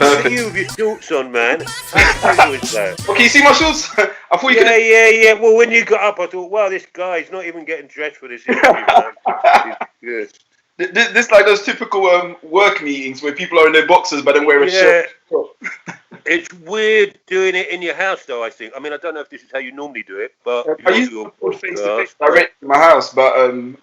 Look at you with your shorts on, man. How was that? Oh, can you see my shorts? I thought you could. Yeah. Well, when you got up, I thought, wow, this guy's not even getting dressed for this interview, man. He's good. This like those typical work meetings where people are in their boxers but then wear a shirt. It's weird doing it in your house, though, I think. I mean, I don't know if this is how you normally do it, but I used to record face-to-face direct in my house, but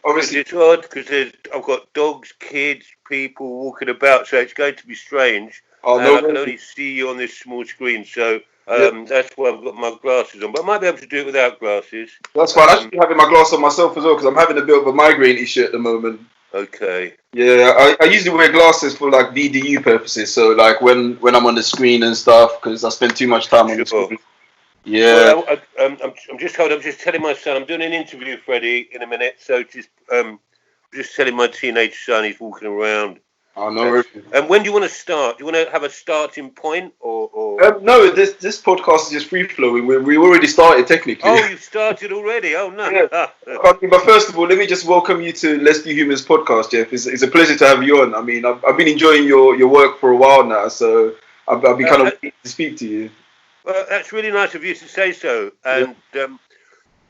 obviously... It's odd because I've got dogs, kids, people walking about, so it's going to be strange. Oh, and no, I can only see you on this small screen, so that's why I've got my glasses on. But I might be able to do it without glasses. That's fine. I should be having my glass on myself as well, because I'm having a bit of a migraine issue at the moment. Okay. Yeah, I usually wear glasses for like VDU purposes, so like when I'm on the screen and stuff, because I spend too much time on the screen. Yeah. Well, I'm just telling my son, I'm doing an interview, Freddie, in a minute, so just telling my teenage son he's walking around. Oh, no. And when do you want to start? Do you want to have a starting point or? No, this podcast is just free flowing. We already started technically. Oh, you've started already. Oh no. Yeah. But first of all, let me just welcome you to LetsDoHumans podcast, Jeff. It's a pleasure to have you on. I mean, I've been enjoying your work for a while now, so I've been kind of waiting to speak to you. Well, that's really nice of you to say so, and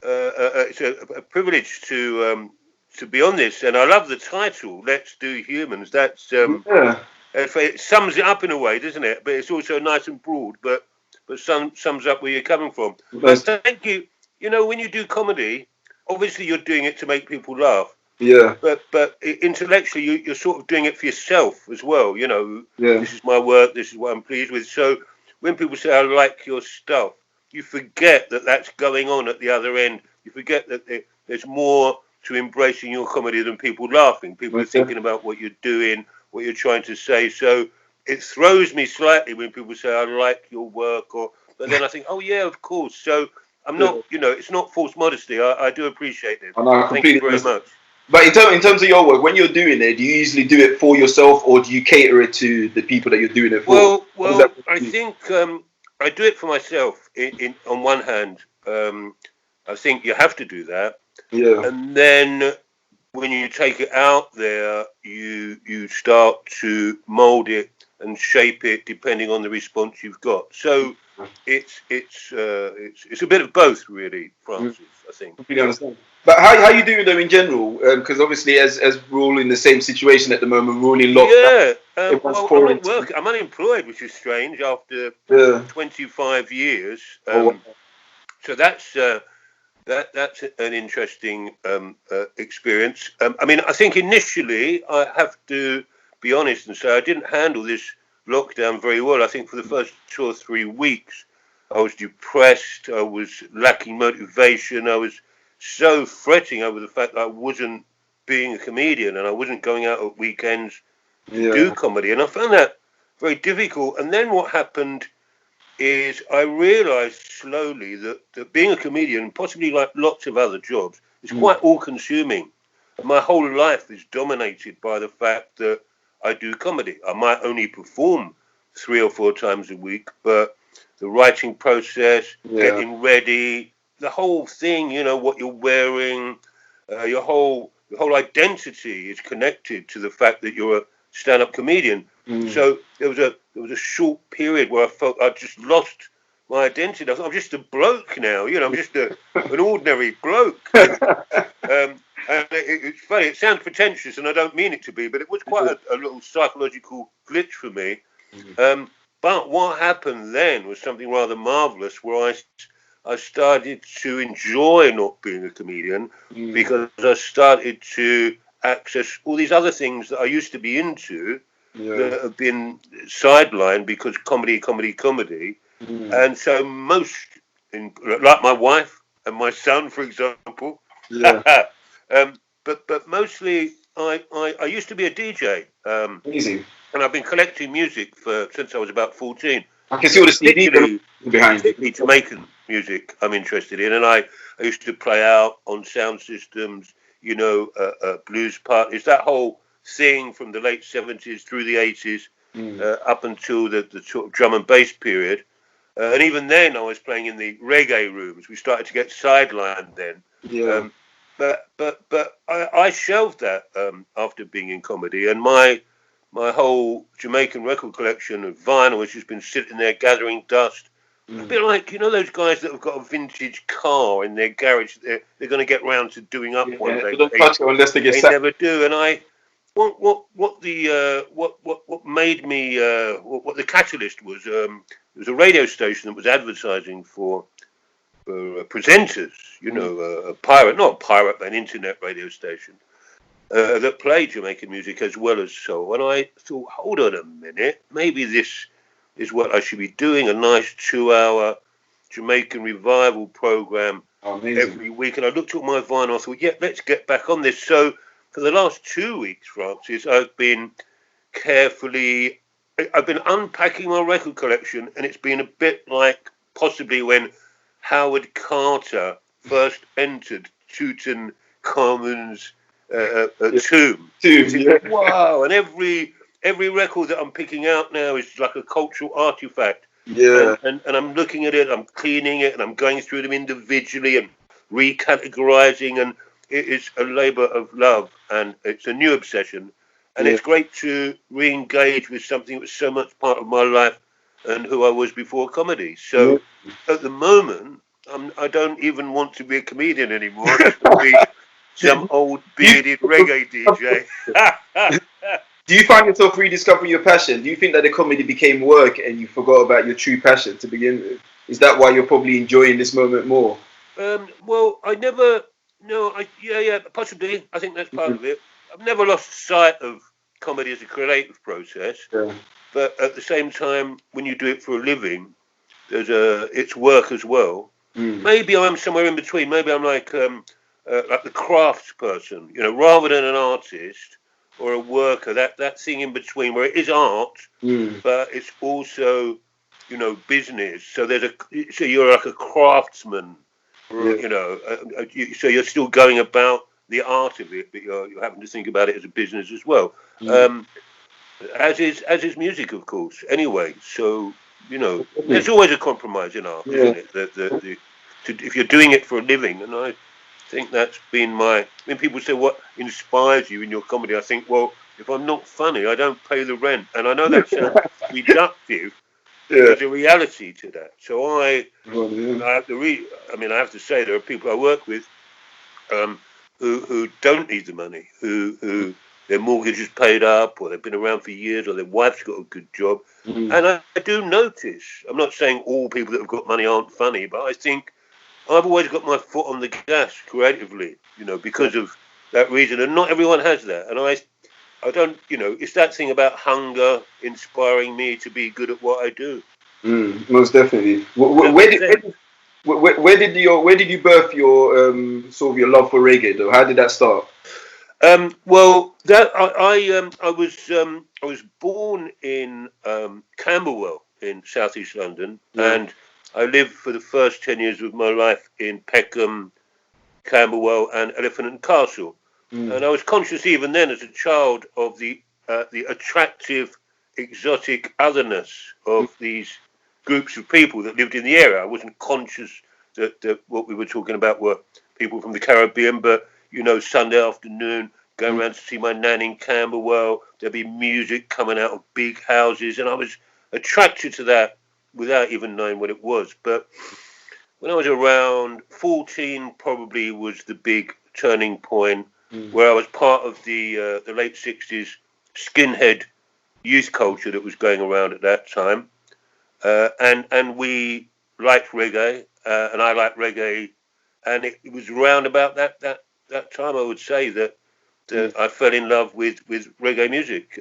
it's a privilege to be on this, and I love the title, LetsDoHumans. That's it sums it up in a way, doesn't it? But it's also nice and broad, but sums up where you're coming from. But thank you. You know, when you do comedy, obviously you're doing it to make people laugh. Yeah. But intellectually, you're sort of doing it for yourself as well. You know, This is my work. This is what I'm pleased with. So when people say, I like your stuff, you forget that that's going on at the other end. You forget that there's more to embracing your comedy than people laughing. People are thinking about what you're doing, what you're trying to say. So it throws me slightly when people say, I like your work, but then I think, oh yeah, of course. So I'm not, it's not false modesty. I do appreciate it. Thank you very much. But in terms of your work, when you're doing it, do you usually do it for yourself, or do you cater it to the people that you're doing it for? Well, I think I do it for myself. On one hand, I think you have to do that. Yeah. And then when you take it out there, you start to mould it and shape it depending on the response you've got. So it's a bit of both, really, Francis. I think. Completely understand. But how you doing though in general? Because obviously, as we're all in the same situation at the moment, we're all in lockdown. Yeah. Well, I'm not working. I'm unemployed, which is strange after 25 years. So that's an interesting experience. I mean, I think initially I have to be honest and say I didn't handle this lockdown very well. I think for the first 2 or 3 weeks, I was depressed. I was lacking motivation. I was so fretting over the fact that I wasn't being a comedian and I wasn't going out at weekends to do comedy. And I found that very difficult. And then what happened is I realised slowly that being a comedian, possibly like lots of other jobs, is quite all-consuming. My whole life is dominated by the fact that I do comedy. I might only perform 3 or 4 times a week, but the writing process, getting ready, the whole thing, what you're wearing, your whole identity is connected to the fact that you're a stand-up comedian. So there was a short period where I felt I'd just lost my identity. I thought, I'm just a bloke now, I'm just an ordinary bloke. And it's funny, it sounds pretentious and I don't mean it to be, but it was quite a little psychological glitch for me. But what happened then was something rather marvellous, where I started to enjoy not being a comedian because I started to access all these other things that I used to be into that have been sidelined because comedy. And so like my wife and my son, for example, but mostly I used to be a DJ. Easy. And I've been collecting music since I was about 14. I can see all the CD behind you. Jamaican music I'm interested in, and I used to play out on sound systems blues parties, that whole thing from the late 70s through the 80s, up until the sort of drum and bass period. And even then, I was playing in the reggae rooms. We started to get sidelined then. Yeah. But I shelved that after being in comedy, and my whole Jamaican record collection of vinyl has just been sitting there gathering dust. A bit like, those guys that have got a vintage car in their garage they're going to get round to doing up one day. They don't touch it unless they get sacked. They never do. And what made me what the catalyst was, there was a radio station that was advertising for presenters, a pirate, not a pirate, but an internet radio station that played Jamaican music as well as soul. And I thought, hold on a minute, maybe this is what I should be doing, a nice 2-hour Jamaican revival program every week. And I looked at my vinyl, I thought, yeah, let's get back on this. So for the last 2 weeks, Francis, I've been unpacking my record collection, and it's been a bit like possibly when Howard Carter first entered Tutankhamun's tomb. Yeah. Wow! And every record that I'm picking out now is like a cultural artifact. Yeah. And I'm looking at it, I'm cleaning it, and I'm going through them individually and recategorizing, and it is a labor of love, and it's a new obsession. And it's great to re-engage with something that was so much part of my life and who I was before comedy. So at the moment, I don't even want to be a comedian anymore. I just want to be some old bearded reggae DJ. Do you find yourself rediscovering your passion? Do you think that the comedy became work and you forgot about your true passion to begin with? Is that why you're probably enjoying this moment more? Well, I never... No, possibly. I think that's part of it. I've never lost sight of comedy as a creative process. Yeah. But at the same time, when you do it for a living, it's work as well. Maybe I'm somewhere in between. Maybe I'm like the crafts person, rather than an artist or a worker. That thing in between where it is art, but it's also, business. So so you're like a craftsman, so you're still going about the art of it, but you're having to think about it as a business as well. As is music, of course. Anyway, so there's always a compromise in art, isn't it? If you're doing it for a living, and I think that's been when people say what inspires you in your comedy, I think, well, if I'm not funny, I don't pay the rent, and I know that sounds reductive. There's a reality to that. So I have to say there are people I work with who don't need the money, who their mortgage is paid up, or they've been around for years, or their wife's got a good job. And I do notice, I'm not saying all people that have got money aren't funny, but I think I've always got my foot on the gas creatively, because of that reason. And not everyone has that. And I don't, it's that thing about hunger inspiring me to be good at what I do. Most definitely. Where did you birth your sort of your love for reggae though? How did that start? Well, that I was born in Camberwell in southeast London, and I lived for the first 10 years of my life in Peckham, Camberwell, and Elephant and Castle. And I was conscious even then as a child of the attractive, exotic otherness of these groups of people that lived in the area. I wasn't conscious that what we were talking about were people from the Caribbean, but Sunday afternoon, going around to see my nan in Camberwell, there'd be music coming out of big houses, and I was attracted to that without even knowing what it was. But when I was around 14, probably was the big turning point, where I was part of the late 60s Skinhead youth culture that was going around at that time. And we liked reggae, and I liked reggae, and it was around about that time, I would say, that I fell in love with reggae music,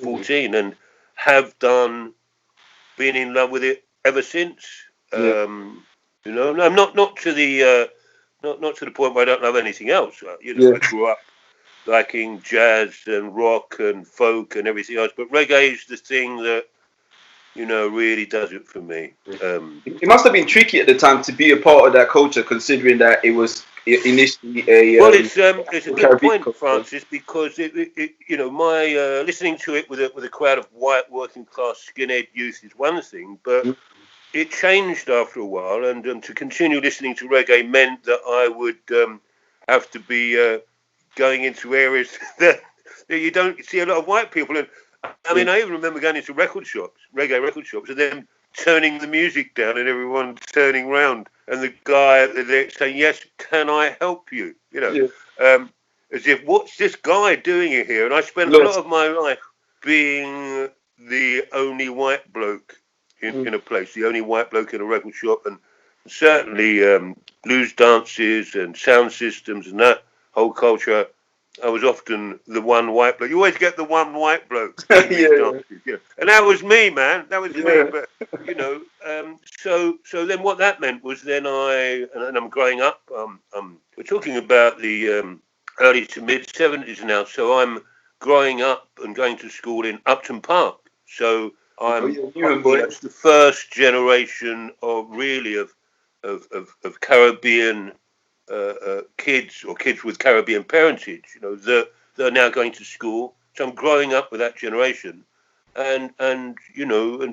14, and have been in love with it ever since. I'm not to the point where I don't love anything else. I grew up liking jazz and rock and folk and everything else, but reggae is the thing that really does it for me. It must have been tricky at the time to be a part of that culture, considering that it was initially a it's a good Caribbean point, culture. Francis, because it my listening to it with a crowd of white working class skinhead youth is one thing, but it changed after a while, and to continue listening to reggae meant that I would have to be going into areas that you don't see a lot of white people. And I mean, I even remember going into reggae record shops, and then turning the music down and everyone turning round, and the guy there saying, "Yes, can I help you?" As if, what's this guy doing here? And I spent a lot of my life being the only white bloke in a place, the only white bloke in a record shop, and certainly blues dances and sound systems and that whole culture. I was often the one white bloke. You always get the one white bloke in these dances, and that was me, man. That was me. But so then what that meant was then I'm growing up. We're talking about the early to mid 70s now. So I'm growing up and going to school in Upton Park. So I'm that's the first generation of Caribbean kids or kids with Caribbean parentage, that are now going to school. So I'm growing up with that generation, and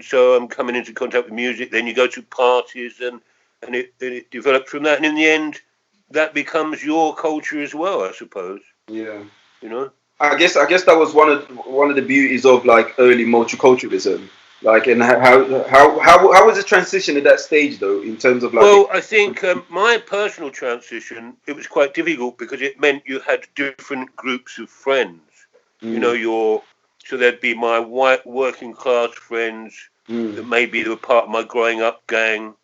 so I'm coming into contact with music. Then you go to parties, and it develops from that. And in the end, that becomes your culture as well, I suppose. Yeah. I guess that was one of the beauties of like early multiculturalism. Like, and how was the transition at that stage though, in terms of like? Well, I think my personal transition, it was quite difficult because it meant you had different groups of friends. So there'd be my white working class friends that maybe they were part of my growing up gang.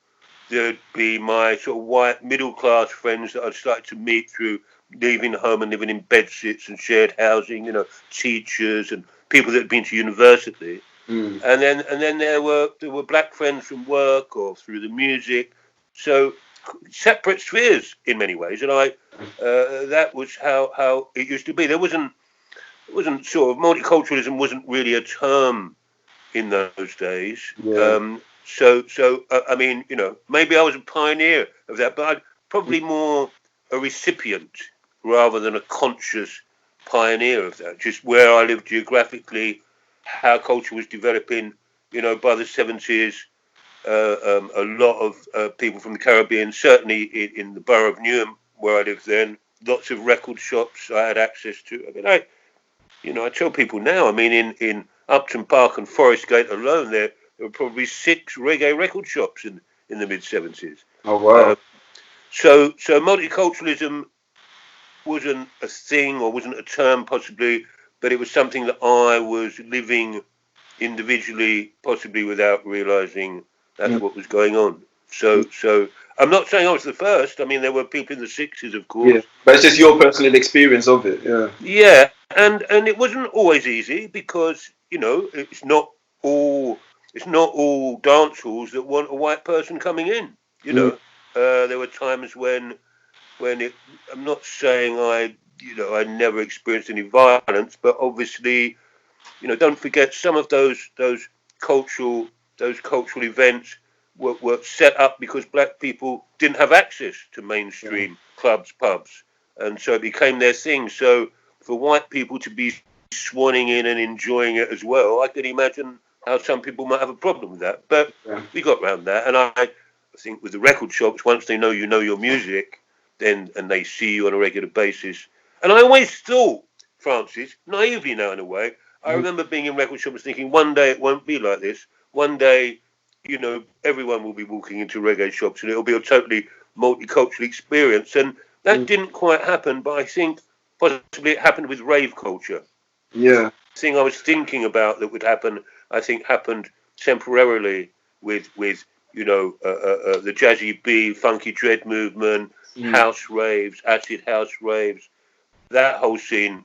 There'd be my sort of white middle class friends that I'd started to meet through leaving home and living in bedsits and shared housing. Teachers and people that had been to university. And then there were black friends from work or through the music, so separate spheres in many ways. And that was how it used to be. There wasn't sort of multiculturalism wasn't really a term in those days. I mean, maybe I was a pioneer of that, but I'd probably more a recipient rather than a conscious pioneer of that. Just where I lived geographically, how culture was developing, by the 70s, a lot of people from the Caribbean, certainly in the borough of Newham, where I lived then, lots of record shops I had access to. I mean, I tell people now, I mean, in Upton Park and Forest Gate alone, there were probably 6 reggae record shops in the mid-70s. Oh, wow. So multiculturalism wasn't a thing or wasn't a term possibly, but it was something that I was living individually, possibly without realising that's what was going on. So I'm not saying I was the first. I mean, there were people in the 60s, of course. Yeah, but it's just your personal experience of it. Yeah. Yeah, and it wasn't always easy because it's not all dance halls that want a white person coming in. There were times when I'm not saying I never experienced any violence, but obviously, don't forget some of those cultural events were set up because black people didn't have access to mainstream clubs, pubs, and so it became their thing. So for white people to be swanning in and enjoying it as well, I can imagine how some people might have a problem with that. But we got around that, and I think with the record shops, once they know your music, and they see you on a regular basis. And I always thought, Francis, naively now in a way, I remember being in record shops thinking one day it won't be like this. One day, everyone will be walking into reggae shops and it'll be a totally multicultural experience. And that didn't quite happen, but I think possibly it happened with rave culture. Yeah. The thing I was thinking about that would happen, I think happened temporarily with the Jazzy B, Funky Dread movement, house raves, acid house raves, that whole scene,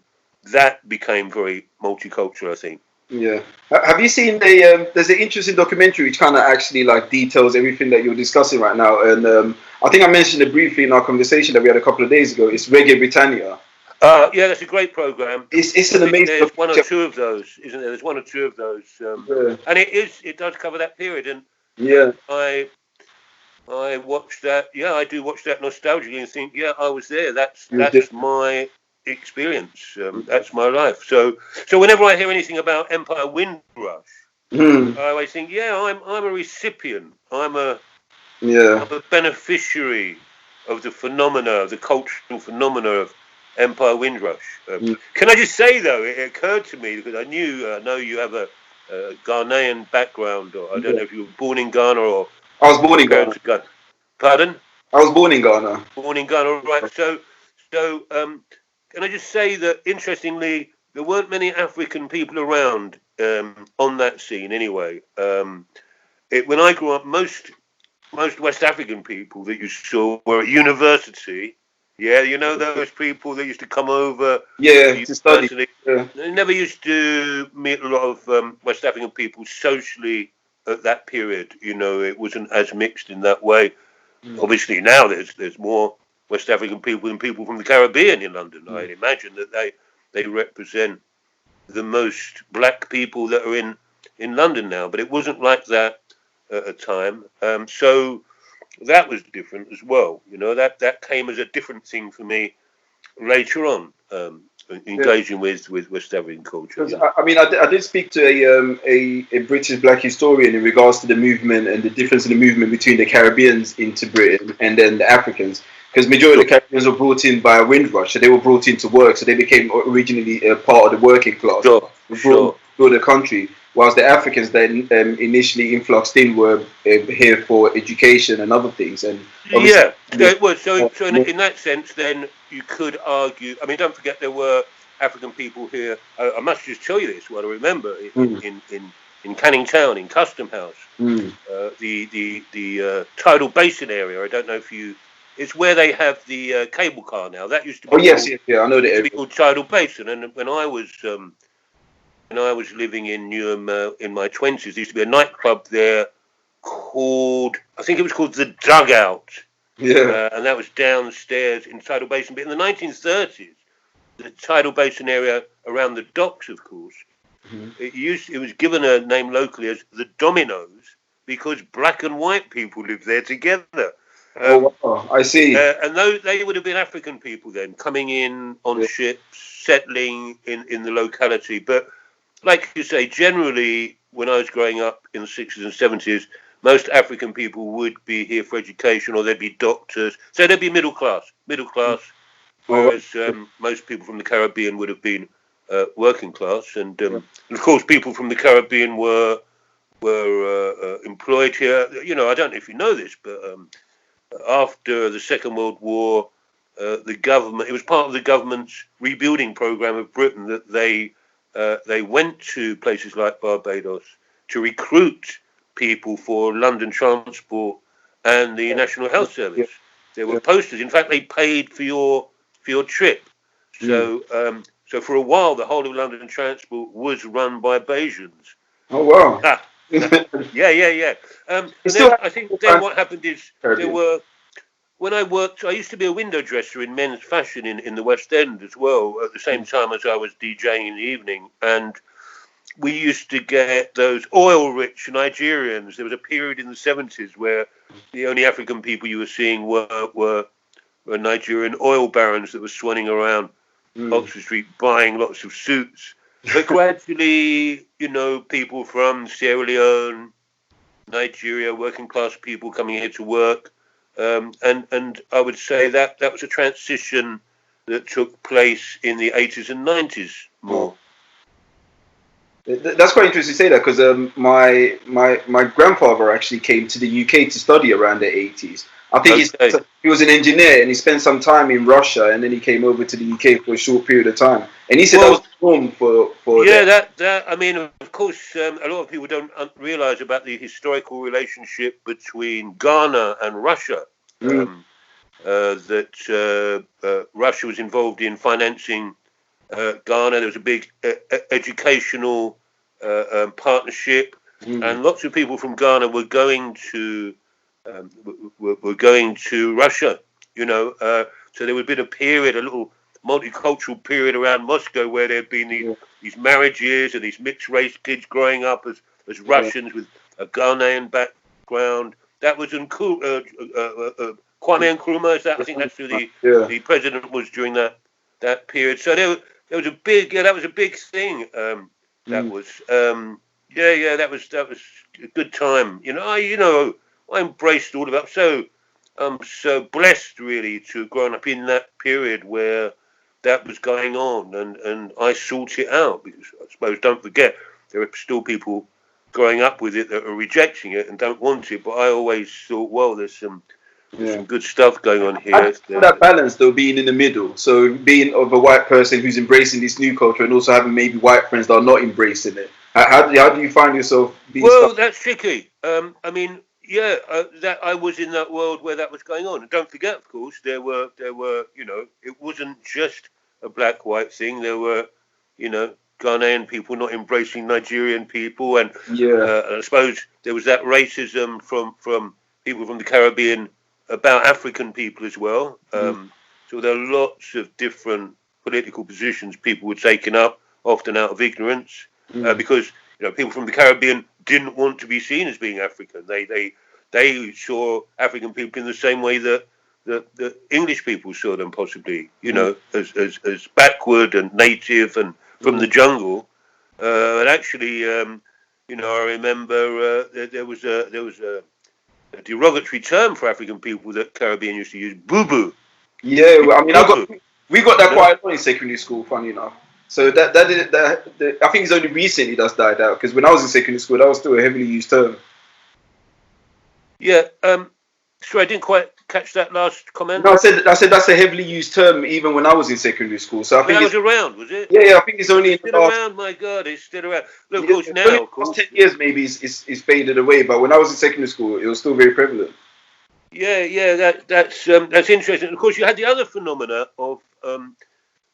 that became very multicultural, I think. Yeah. Have you seen there's an interesting documentary which kind of actually like details everything that you're discussing right now, and I think I mentioned it briefly in our conversation that we had a couple of days ago. It's Reggae Britannia. Yeah, that's a great program. It's an amazing. There's one or two of those, isn't there? There's one or two of those, and it does cover that period. And I watch that. Yeah, I do watch that nostalgically and think, yeah, I was there. That's my experience. That's my life. So whenever I hear anything about Empire Windrush, I always think, yeah, I'm a recipient. I'm a beneficiary of the phenomena, the cultural phenomena of Empire Windrush. Can I just say though, it occurred to me because I know you have a Ghanaian background, or I don't know if you were born in Ghana or. I was born in Ghana. Pardon? I was born in Ghana. Born in Ghana, right? So, can I just say that interestingly, there weren't many African people around on that scene anyway. When I grew up, most West African people that you saw were at university. Yeah, you know those people that used to come over. Yeah, to study. They never used to meet a lot of West African people socially at that period. You know, it wasn't as mixed in that way. Obviously now there's more West African people than people from the Caribbean in London. I'd imagine that they represent the most black people that are in London now, but it wasn't like that at a time. So that was different as well. You know, that came as a different thing for me later on, engaging with West African culture. You know? I mean, I did speak to a British black historian in regards to the movement and the difference in the movement between the Caribbeans into Britain and then the Africans. Because majority of the Caribbeans were brought in by a Windrush, so they were brought in to work, so they became originally part of the working class. Brought the country, whilst the Africans then initially influxed in were here for education and other things. And yeah, so in that sense, then you could argue. I mean, don't forget there were African people here. I must just tell you this. What I remember in Canning Town, in Custom House, the tidal basin area. I don't know if you. It's where they have the cable car now. That used to be. I know the area. To be called Tidal Basin, and when I was living in Newham in my 20s, there used to be a nightclub there called, I think it was called The Dugout. Yeah. And that was downstairs in Tidal Basin. But in the 1930s, the Tidal Basin area around the docks, of course, it was given a name locally as the Dominoes because black and white people lived there together. I see. And they would have been African people then, coming in on ships, settling in the locality. But like you say, generally, when I was growing up in the 60s and 70s, most African people would be here for education, or they'd be doctors. So they'd be middle class, whereas most people from the Caribbean would have been working class. And of course, people from the Caribbean were employed here. You know, I don't know if you know this, but after the Second World War, the government, it was part of the government's rebuilding program of Britain that they went to places like Barbados to recruit people for London Transport and the National Health Service. There were posters. In fact, they paid for your trip. So for a while, the whole of London Transport was run by Bayesians. Oh wow! Yeah. I think then what happened is there were. When I worked, I used to be a window dresser in men's fashion in the West End as well, at the same time as I was DJing in the evening. And we used to get those oil-rich Nigerians. There was a period in the 70s where the only African people you were seeing were Nigerian oil barons that were swanning around Oxford Street buying lots of suits. But gradually, you know, people from Sierra Leone, Nigeria, working class people coming here to work. And I would say that was a transition that took place in the 80s and 90s more. That's quite interesting to say that, because my grandfather actually came to the UK to study around the 80s. I think he was an engineer, and he spent some time in Russia, and then he came over to the UK for a short period of time. And he said that was normal for that. I mean, of course, a lot of people don't realise about the historical relationship between Ghana and Russia. That Russia was involved in financing Ghana. There was a big educational partnership, and lots of people from Ghana were going to Russia. You know, so there would have been a period, a little multicultural period around Moscow where there had been these marriages and these mixed race kids growing up as Russians with a Ghanaian background. that was in Kwame Nkrumah. Is that? I think that's who the president was during that period. So there was a big that was a big thing. That was that was a good time. I embraced all of that. So I'm so blessed really to have grown up in that period where that was going on, and I sought it out, because I suppose, don't forget, there are still people growing up with it that are rejecting it and don't want it. But I always thought, well, there's some good stuff going on here. That balance, though, being in the middle. So being of a white person who's embracing this new culture, and also having maybe white friends that are not embracing it. How do you find yourself being that's tricky. That I was in that world where that was going on. And don't forget, of course, there were it wasn't just a black-white thing. There were, Ghanaian people not embracing Nigerian people, and I suppose there was that racism from people from the Caribbean about African people as well. So there are lots of different political positions people were taking up, often out of ignorance, because people from the Caribbean didn't want to be seen as being African. They saw African people in the same way that the English people saw them, possibly, as backward and native and from the jungle. And actually, I remember there was a derogatory term for African people that Caribbean used to use, boo-boo. Yeah, I mean, we got that quite a lot in secondary school, funny enough. So that I think it's only recently that's died out, because when I was in secondary school, that was still a heavily used term. Yeah. Sorry, I didn't quite catch that last comment. No, I said that's a heavily used term even when I was in secondary school. So I think it was around, was it? Yeah, I think it's only still around. My God, it's still around. Look, of course, now, of course, 10 years maybe it's faded away, but when I was in secondary school, it was still very prevalent. Yeah, that's interesting. Of course, you had the other phenomena of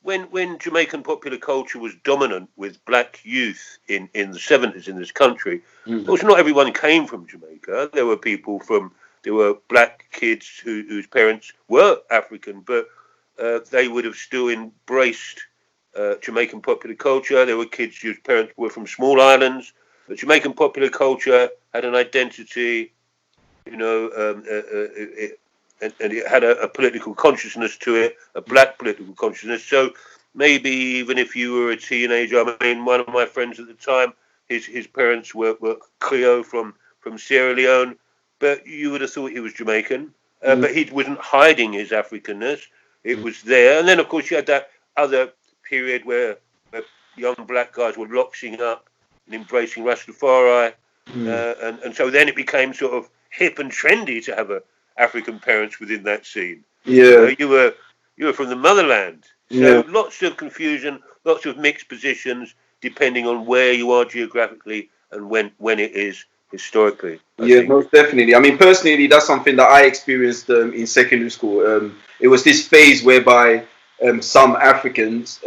when Jamaican popular culture was dominant with black youth in the 70s in this country. Of course, not everyone came from Jamaica. There were black kids whose parents were African, but they would have still embraced Jamaican popular culture. There were kids whose parents were from small islands. But Jamaican popular culture had an identity, and it had a political consciousness to it, a black political consciousness. So maybe even if you were a teenager, I mean, one of my friends at the time, his parents were Creole from Sierra Leone, but you would have thought he was Jamaican. But he wasn't hiding his Africanness. It was there. And then, of course, you had that other period where young black guys were loxing up and embracing Rastafari. And so then it became sort of hip and trendy to have African parents within that scene. Yeah. You were from the motherland. So lots of confusion, lots of mixed positions, depending on where you are geographically and when it is historically. I think. Most definitely. I mean, personally, that's something that I experienced in secondary school. It was this phase whereby some Africans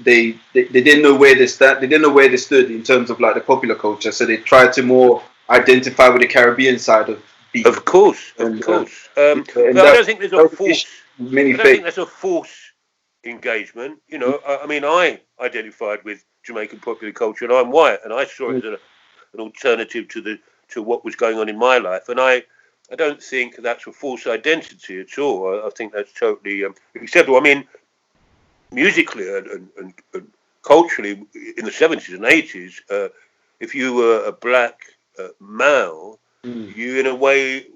they didn't know where they stand. They didn't know where they stood in terms of like the popular culture. So they tried to more identify with the Caribbean side of people. Of course. But I don't think there's a force. I don't think there's a force engagement. I mean, I identified with Jamaican popular culture, and I'm white, and I saw it as an alternative to what was going on in my life, and I don't think that's a false identity at all. I think that's totally acceptable. I mean, musically and culturally, in the 70s and 80s, if you were a black male, you in a way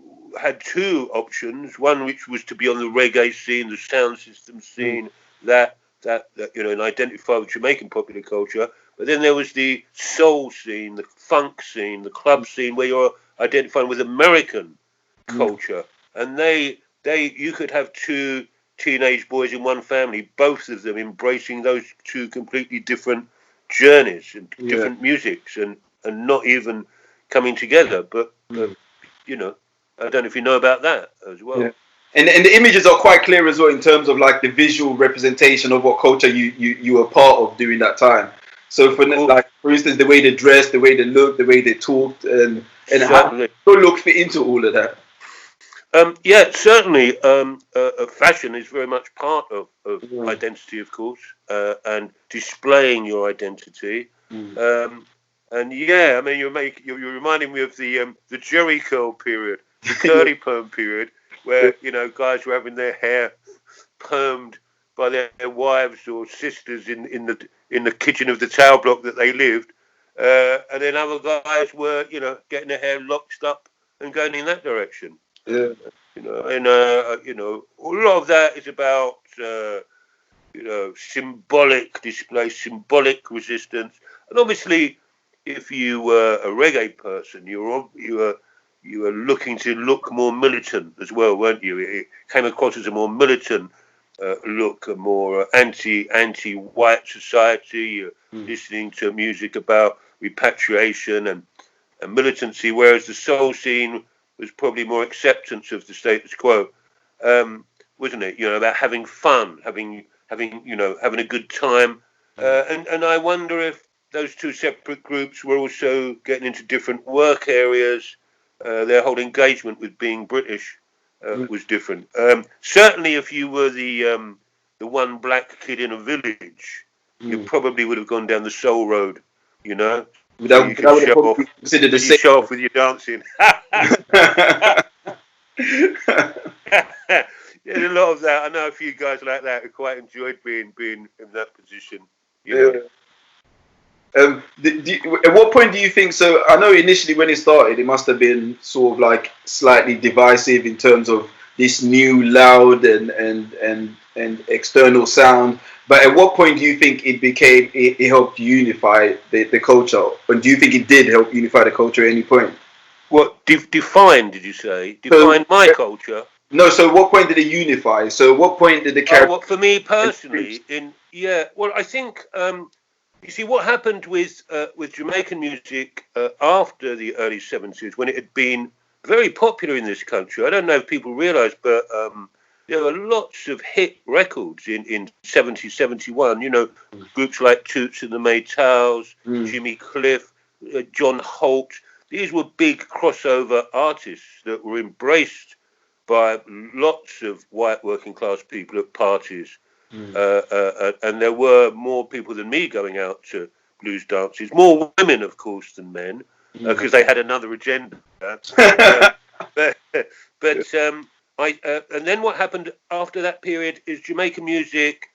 had two options. One which was to be on the reggae scene, the sound system scene, that and identify with Jamaican popular culture. But then there was the soul scene, the funk scene, the club scene, where you're identifying with American culture. And you could have two teenage boys in one family, both of them embracing those two completely different journeys and different musics, and not even coming together. But I don't know if you know about that as well. Yeah. And the images are quite clear as well in terms of like the visual representation of what culture you were part of during that time. So for instance, the way they dressed, the way they looked, the way they talked, and how the look fit into all of that. Certainly. Fashion is very much part of identity, of course, and displaying your identity. And yeah, I mean, you're reminding me of the Jerry curl period, the curly perm period, where guys were having their hair permed by their wives or sisters in the kitchen of the tower block that they lived, and then other guys were getting their hair locked up and going in that direction. Yeah. And a lot of that is about symbolic display, symbolic resistance, and obviously, if you were a reggae person, you were looking to look more militant as well, weren't you? It came across as a more militant look, a more anti-white society, listening to music about repatriation and militancy, whereas the soul scene was probably more acceptance of the status quo, wasn't it? About having fun, having a good time, and I wonder if those two separate groups were also getting into different work areas. Their whole engagement with being British was different. Certainly, if you were the one black kid in a village, you probably would have gone down the soul road. That would have probably considered the same. Show off with your dancing. There's a lot of that. I know a few guys like that who quite enjoyed being in that position. At what point do you think? So I know initially when it started, it must have been sort of like slightly divisive in terms of this new loud and external sound. But at what point do you think it helped unify the culture? And do you think it did help unify the culture at any point? What define? Did you say define my culture? No. So what point did it unify? So what point did the character? For me personally, I think. You see, what happened with Jamaican music after the early 70s, when it had been very popular in this country. I don't know if people realise, but there were lots of hit records in 70, 71. Groups like Toots and the Maytals, Jimmy Cliff, John Holt. These were big crossover artists that were embraced by lots of white working class people at parties. And there were more people than me going out to blues dances, more women, of course, than men, because they had another agenda. But and then what happened after that period is Jamaican music,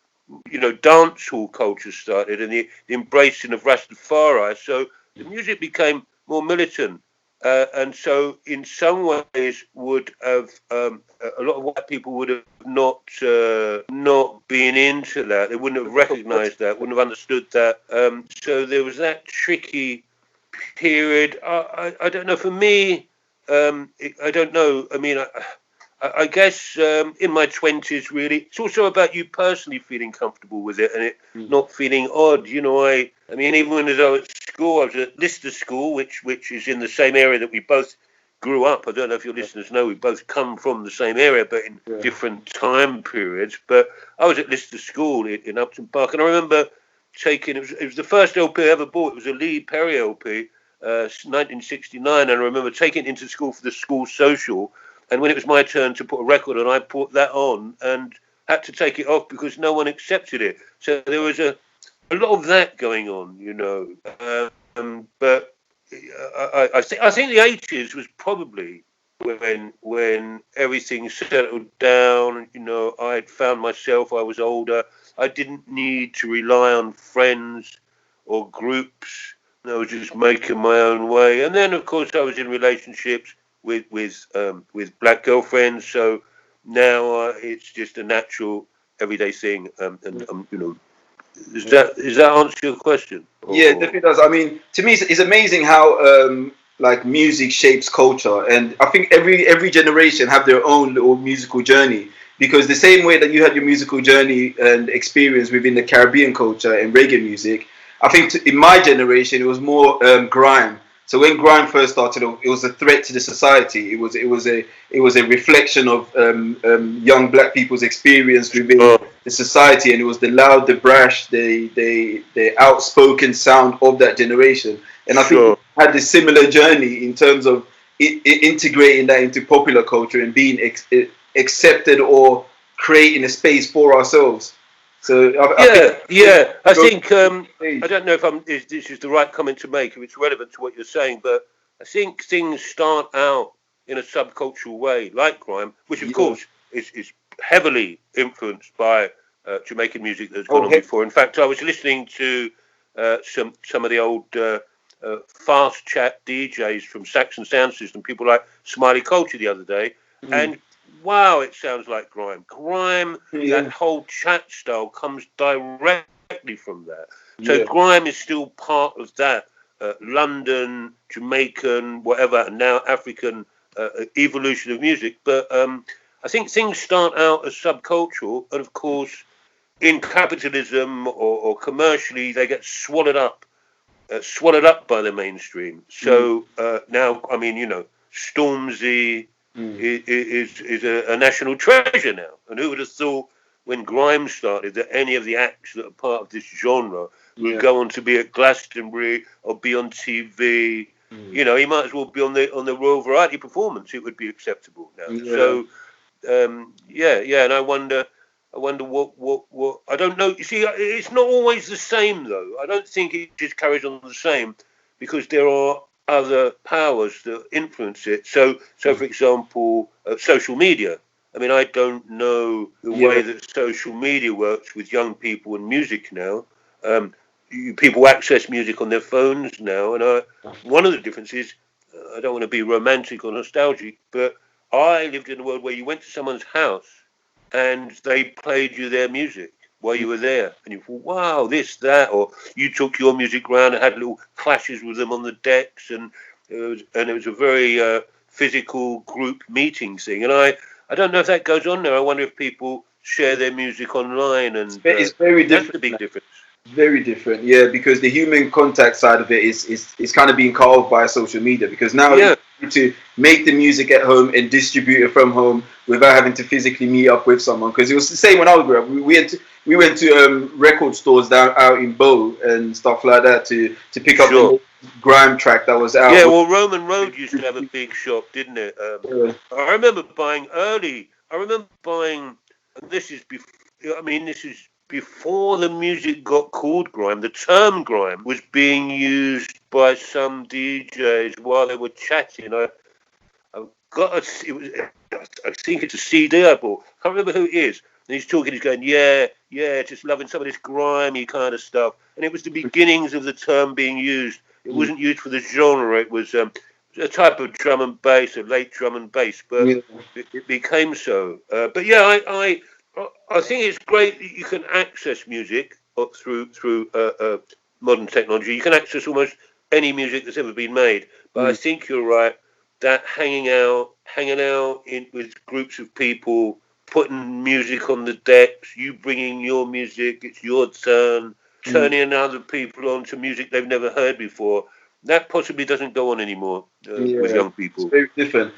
dance hall culture started, and the embracing of Rastafari. So the music became more militant. And so, in some ways, would have a lot of white people would have not been into that. They wouldn't have recognised that, wouldn't have understood that. So there was that tricky period. I don't know. For me, I don't know. I mean, I guess in my 20s, really, it's also about you personally feeling comfortable with it and it not feeling odd. I mean, even when I was at school, I was at Lister School, which is in the same area that we both grew up. I don't know if your listeners know, we both come from the same area, but in different time periods. But I was at Lister School in Upton Park, and I remember taking, it was the first LP I ever bought. It was a Lee Perry LP, 1969, and I remember taking it into school for the school social. And when it was my turn to put a record on, I put that on and had to take it off because no one accepted it. So there was a lot of that going on, but I think the 80s was probably when everything settled down. I had found myself. I was older. I didn't need to rely on friends or groups. I was just making my own way. And then, of course, I was in relationships with black girlfriends. So now it's just a natural, everyday thing. Does that answer your question? Yeah, it definitely does. I mean, to me, it's amazing how music shapes culture, and I think every generation have their own little musical journey. Because the same way that you had your musical journey and experience within the Caribbean culture and reggae music, I think in my generation it was more grime. So when grime first started, it was a threat to the society. It was a reflection of young black people's experience within the society, and it was the loud, the brash, the outspoken sound of that generation. And I think we had a similar journey in terms of integrating that into popular culture and being accepted or creating a space for ourselves. So I think I don't know if this is the right comment to make, if it's relevant to what you're saying, but I think things start out in a subcultural way, like grime, which of course is heavily influenced by Jamaican music that's gone on before. In fact, I was listening to some of the old fast chat DJs from Saxon Sound System, people like Smiley Culture the other day, and wow, it sounds like grime. Grime, that whole chat style comes directly from that. So grime is still part of that London, Jamaican, whatever, and now African evolution of music. But I think things start out as subcultural, and of course, in capitalism or commercially, they get swallowed up by the mainstream. So now, I mean, Stormzy is a national treasure now. And who would have thought when grime started that any of the acts that are part of this genre would go on to be at Glastonbury or be on TV? He might as well be on the Royal Variety Performance. It would be acceptable now. So and I wonder what I don't know. You see, it's not always the same though. I don't think it just carries on the same because there are other powers that influence it. So for example, social media. I mean, I don't know the way that social media works with young people and music now. People access music on their phones now, and one of the differences, I don't want to be romantic or nostalgic, but I lived in a world where you went to someone's house and they played you their music while you were there, and you thought, wow, this, that, or you took your music round and had little clashes with them on the decks, and it was a very physical group meeting thing. And I don't know if that goes on now. I wonder if people share their music online, and it's very different. That's the big difference. Very different, because the human contact side of it is kind of being cut off by social media, because now to make the music at home and distribute it from home without having to physically meet up with someone. Because it was the same when I was growing up. We went to record stores down out in Bow and stuff like that to pick up the grime track that was out. Yeah, well, Roman Road used to have a big shop, didn't it? I remember buying early. And this is before the music got called grime. The term grime was being used by some DJs while they were chatting. I think it's a CD I bought. I can't remember who it is. And he's talking, he's going, just loving some of this grimy kind of stuff. And it was the beginnings of the term being used. It wasn't used for the genre. It was a type of drum and bass, a late drum and bass, but it became so. But yeah, I think it's great that you can access music through modern technology. You can access almost any music that's ever been made. But I think you're right that hanging out with groups of people, putting music on the decks, you bringing your music, it's your turn, turning other people on to music they've never heard before. That possibly doesn't go on anymore with young people. It's very different.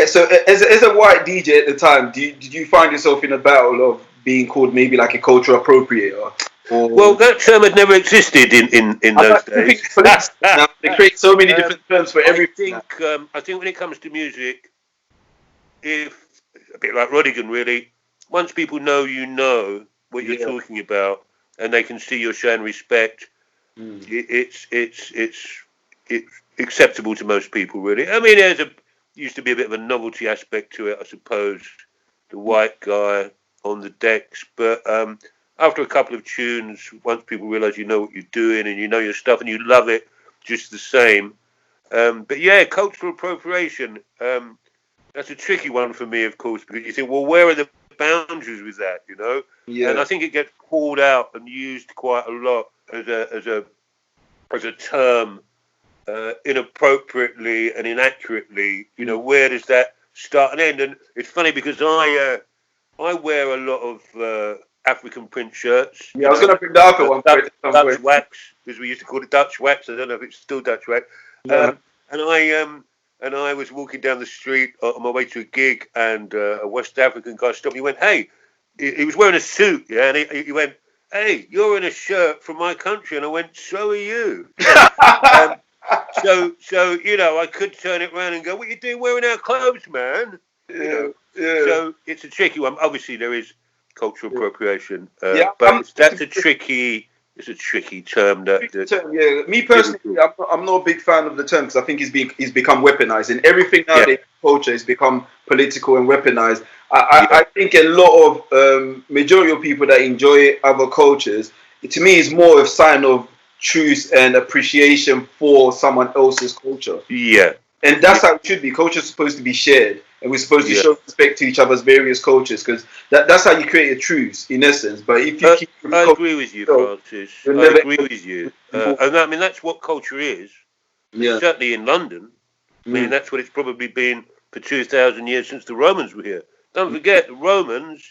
So, as a white DJ at the time, did you find yourself in a battle of being called maybe like a cultural appropriator? Well, that term had never existed in those days. Now, they create so many different terms for everything. I think when it comes to music, if a bit like Rodigan, really, once people know what you're talking about, and they can see you're showing respect, it's acceptable to most people, really. I mean, used to be a bit of a novelty aspect to it, I suppose, the white guy on the decks. But after a couple of tunes, once people realise you know what you're doing and you know your stuff and you love it just the same. But yeah, cultural appropriation, that's a tricky one for me, of course, because you think, well, where are the boundaries with that, And I think it gets called out and used quite a lot as a term, inappropriately and inaccurately. Where does that start and end? And it's funny because I wear a lot of African print shirts. Yeah, I was going to bring that up at one point. Dutch wax, because we used to call it Dutch wax. I don't know if it's still Dutch wax. Yeah. And I was walking down the street on my way to a gig, and a West African guy stopped me. He went, "Hey," he was wearing a suit, and he went, "Hey, you're in a shirt from my country," and I went, "So are you." So I could turn it around and go, "What you doing wearing our clothes, man?" So it's a tricky one. Obviously, there is cultural appropriation. Yeah, but that's a tricky. It's a tricky term. Yeah, me personally, I'm not a big fan of the term because I think it's become weaponized, and everything nowadays culture has become political and weaponized. I think a lot of majority of people that enjoy other cultures, to me, is more a sign of truth and appreciation for someone else's culture. Yeah. And that's how it should be. Culture is supposed to be shared, and we're supposed to show respect to each other's various cultures, because that's how you create a truce, in essence. But if you I agree with you, Francis. I agree with you. And I mean, that's what culture is. Yeah. Certainly in London. I mean, that's what it's probably been for 2,000 years since the Romans were here. Don't forget, the Romans,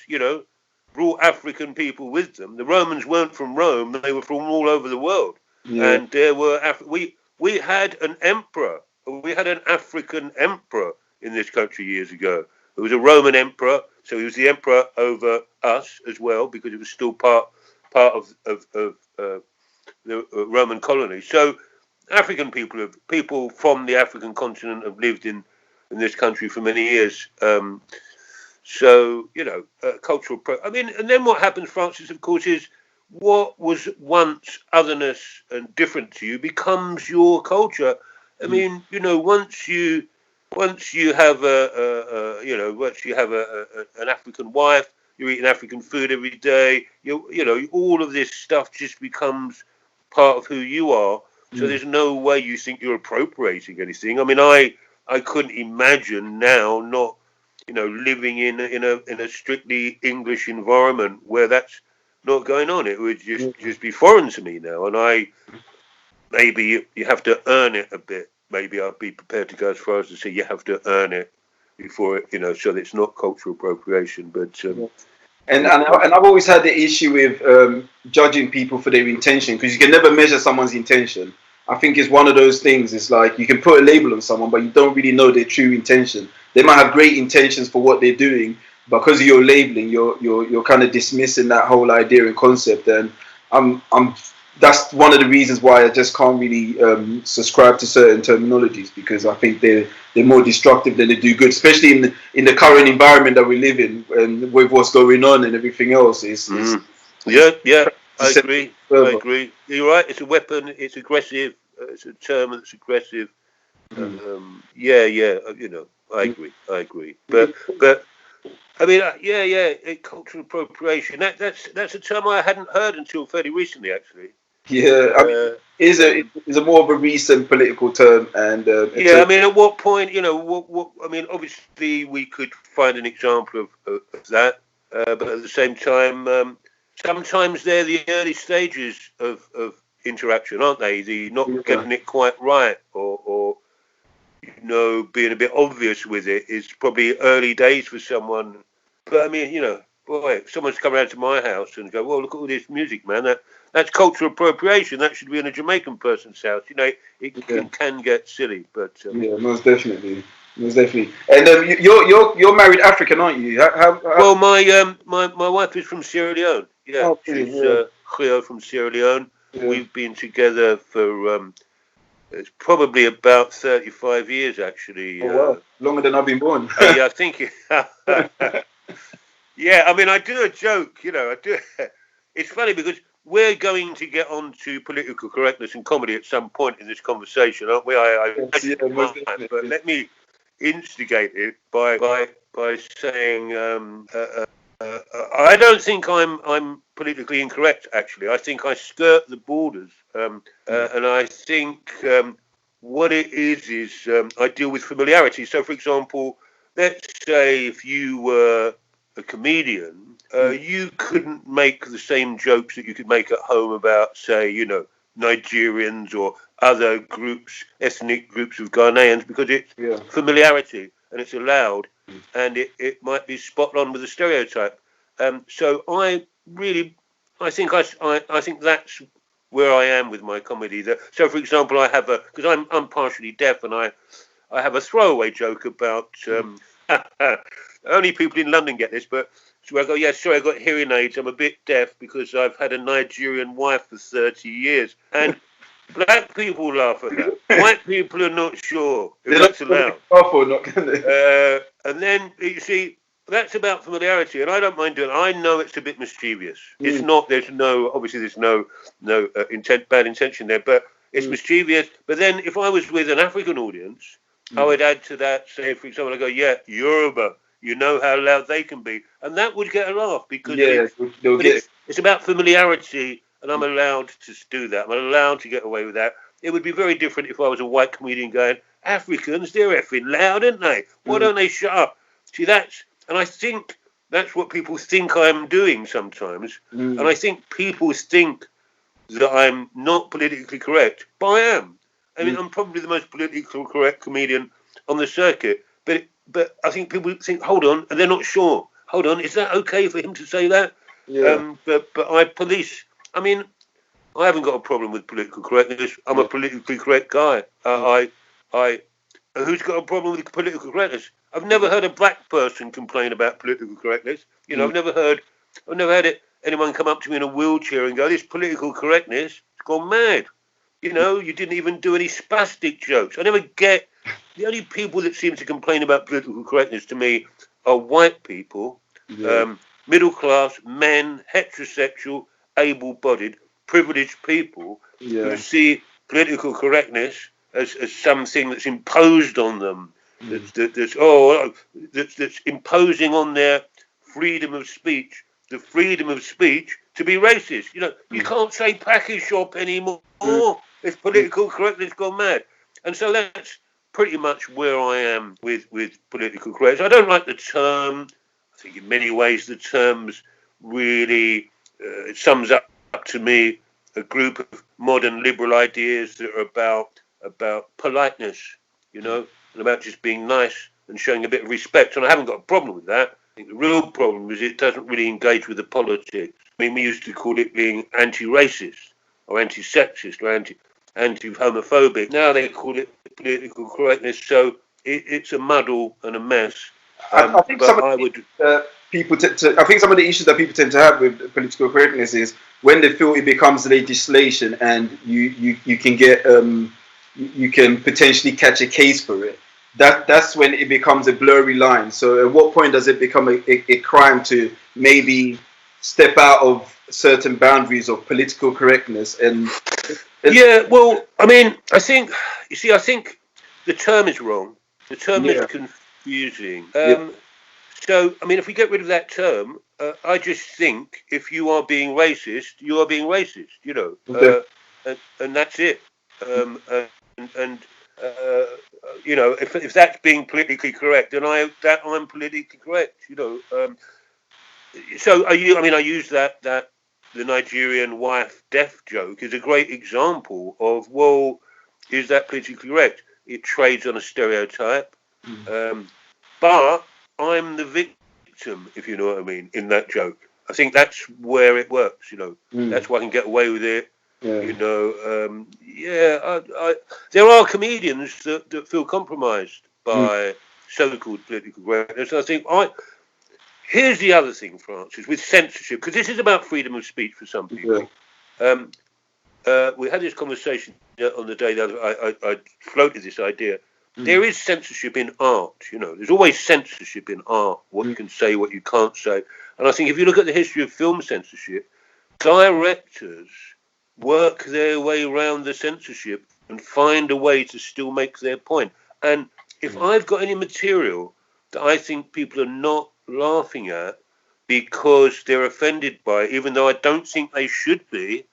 brought African people with them. The Romans weren't from Rome; they were from all over the world. Yeah. And there were we had an emperor. We had an African emperor in this country years ago. It was a Roman emperor, so he was the emperor over us as well, because it was still part of the Roman colony. So African people from the African continent have lived in this country for many years. Cultural. I mean, and then what happens, Francis, of course, is what was once otherness and different to you becomes your culture. I mean, once you have an African wife, you're eating African food every day. All of this stuff just becomes part of who you are. So there's no way you think you're appropriating anything. I mean, I couldn't imagine now not, living in a strictly English environment where that's not going on. It would just be foreign to me now, and maybe you have to earn it a bit. Maybe I'd be prepared to go as far as to say you have to earn it before it, so that it's not cultural appropriation. But and I've always had the issue with judging people for their intention, because you can never measure someone's intention. I think it's one of those things. It's like you can put a label on someone, but you don't really know their true intention. They might have great intentions for what they're doing, but because of your labeling, you're kind of dismissing that whole idea and concept. And that's one of the reasons why I just can't really subscribe to certain terminologies, because I think they're more destructive than they do good, especially in the current environment that we live in, and with what's going on and everything else. I agree. I agree. You're right. It's a weapon. It's aggressive. It's a term that's aggressive. I agree. But I mean, cultural appropriation. That's a term I hadn't heard until fairly recently, actually. Yeah, I mean, it's a more of a recent political term, and I mean, at what point, what I mean, obviously we could find an example of that, but at the same time, sometimes they're the early stages of interaction, aren't they? The not getting it quite right, or being a bit obvious with it is probably early days for someone. But I mean, if someone's come around to my house and go, well, look at all this music, man, that's cultural appropriation. That should be in a Jamaican person's house. It can get silly, but most definitely. And you're married African, aren't you? Well, my wife is from Sierra Leone. Yeah, she's Creole from Sierra Leone. Yeah. We've been together for it's probably about 35 years, actually. Oh, wow. Longer than I've been born. I think. Yeah, I mean, I do a joke. I do. It's funny because we're going to get on to political correctness and comedy at some point in this conversation, aren't we? But let me instigate it by saying I don't think I'm politically incorrect. Actually, I think I skirt the borders, and I think what it is I deal with familiarity. So, for example, let's say if you were a comedian, you couldn't make the same jokes that you could make at home about, say, Nigerians or other groups, ethnic groups of Ghanaians, because it's familiarity and it's allowed, and it might be spot on with a stereotype. So I think that's where I am with my comedy. So, for example, I have because I'm partially deaf, and I have a throwaway joke about only people in London get this, but so I go, I got hearing aids. I'm a bit deaf because I've had a Nigerian wife for 30 years, and black people laugh at that. White people are not sure if that's allowed. Not can they? And then you see, that's about familiarity, and I don't mind doing it. I know it's a bit mischievous. It's not. There's no bad intention there, but it's mischievous. But then, if I was with an African audience, I would add to that. Say, for example, I go, "Yeah, Yoruba. You know how loud they can be," and that would get a laugh because it's about familiarity, and I'm allowed to do that. I'm allowed to get away with that. It would be very different if I was a white comedian going, "Africans, they're effing loud, aren't they? Why don't they shut up?" See, and I think that's what people think I'm doing sometimes. And I think people think that I'm not politically correct, but I am. I mean, I'm probably the most politically correct comedian on the circuit. But I think people think, hold on, and they're not sure. Hold on, is that okay for him to say that? Yeah. But I police. I mean, I haven't got a problem with political correctness. I'm a politically correct guy. Who's got a problem with political correctness? I've never heard a black person complain about political correctness. You know, I've never had anyone come up to me in a wheelchair and go, "This political correctness has gone mad." You know, you didn't even do any spastic jokes. I never get. The only people that seem to complain about political correctness to me are white people, middle class, men, heterosexual, able-bodied, privileged people who see political correctness as something that's imposed on them. That's imposing on their freedom of speech, the freedom of speech to be racist. You know, you can't say package shop anymore. It's political correctness gone mad. And so that's pretty much where I am with political correctness. I don't like the term. I think in many ways the term's really it sums up to me a group of modern liberal ideas that are about politeness, you know, and about just being nice and showing a bit of respect. And I haven't got a problem with that. I think the real problem is it doesn't really engage with the politics. I mean, we used to call it being anti-racist or anti-sexist or anti-homophobic. Now they call it political correctness. So it's a muddle and a mess. I think some of the issues that people tend to have with political correctness is when they feel it becomes legislation and you can get you can potentially catch a case for it. That's when it becomes a blurry line. So at what point does it become a crime to maybe step out of certain boundaries of political correctness? Yeah, well, I mean, I think the term is wrong. The term is confusing. So, I mean, if we get rid of that term, I just think if you are being racist, you are being racist, you know, and that's it. You know, if that's being politically correct, then I'm politically correct, you know. So I use that the Nigerian wife death joke is a great example of, well, is that politically correct? It trades on a stereotype, but I'm the victim, if you know what I mean, in that joke. I think that's where it works, you know. That's why I can get away with it. You know, there are comedians that feel compromised by so-called political correctness. I think here's the other thing, Francis, with censorship, because this is about freedom of speech for some people. We had this conversation on the day that I floated this idea. There is censorship in art, you know. There's always censorship in art, what you can say, what you can't say. And I think if you look at the history of film censorship, directors work their way around the censorship and find a way to still make their point. And if I've got any material that I think people are not laughing at because they're offended by it, even though I don't think they should be,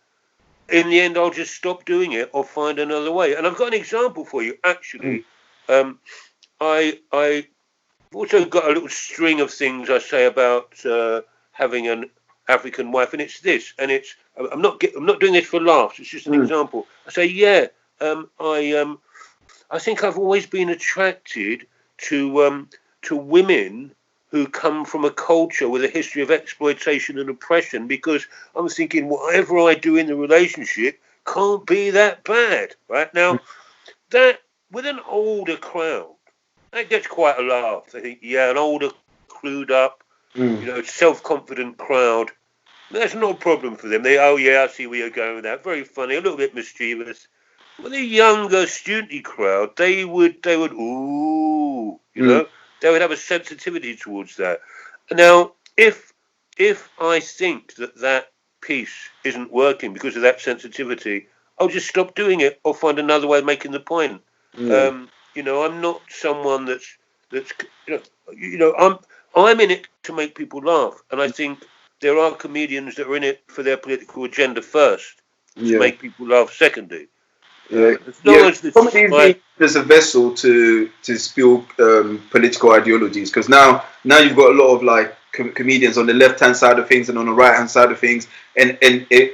in the end I'll just stop doing it or find another way. And I've got an example for you, actually. I've also got a little string of things I say about having an African wife, and it's this, and it's I'm not doing this for laughs. It's just an example. I say, I think I've always been attracted to women who come from a culture with a history of exploitation and oppression, because I'm thinking whatever I do in the relationship can't be that bad, right? Now, that with an older crowd, that gets quite a laugh. I think, an older, clued up, you know, self-confident crowd. That's not a problem for them. I see where you're going with that. Very funny, a little bit mischievous. With a younger, studenty crowd, they would, ooh, you know, they would have a sensitivity towards that. Now, if I think that piece isn't working because of that sensitivity, I'll just stop doing it or find another way of making the point. I'm not someone that's I'm in it to make people laugh, and I think there are comedians that are in it for their political agenda first, to make people laugh secondly. As long as comedy is being as a vessel to spill political ideologies, because now you've got a lot of like comedians on the left hand side of things and on the right hand side of things, and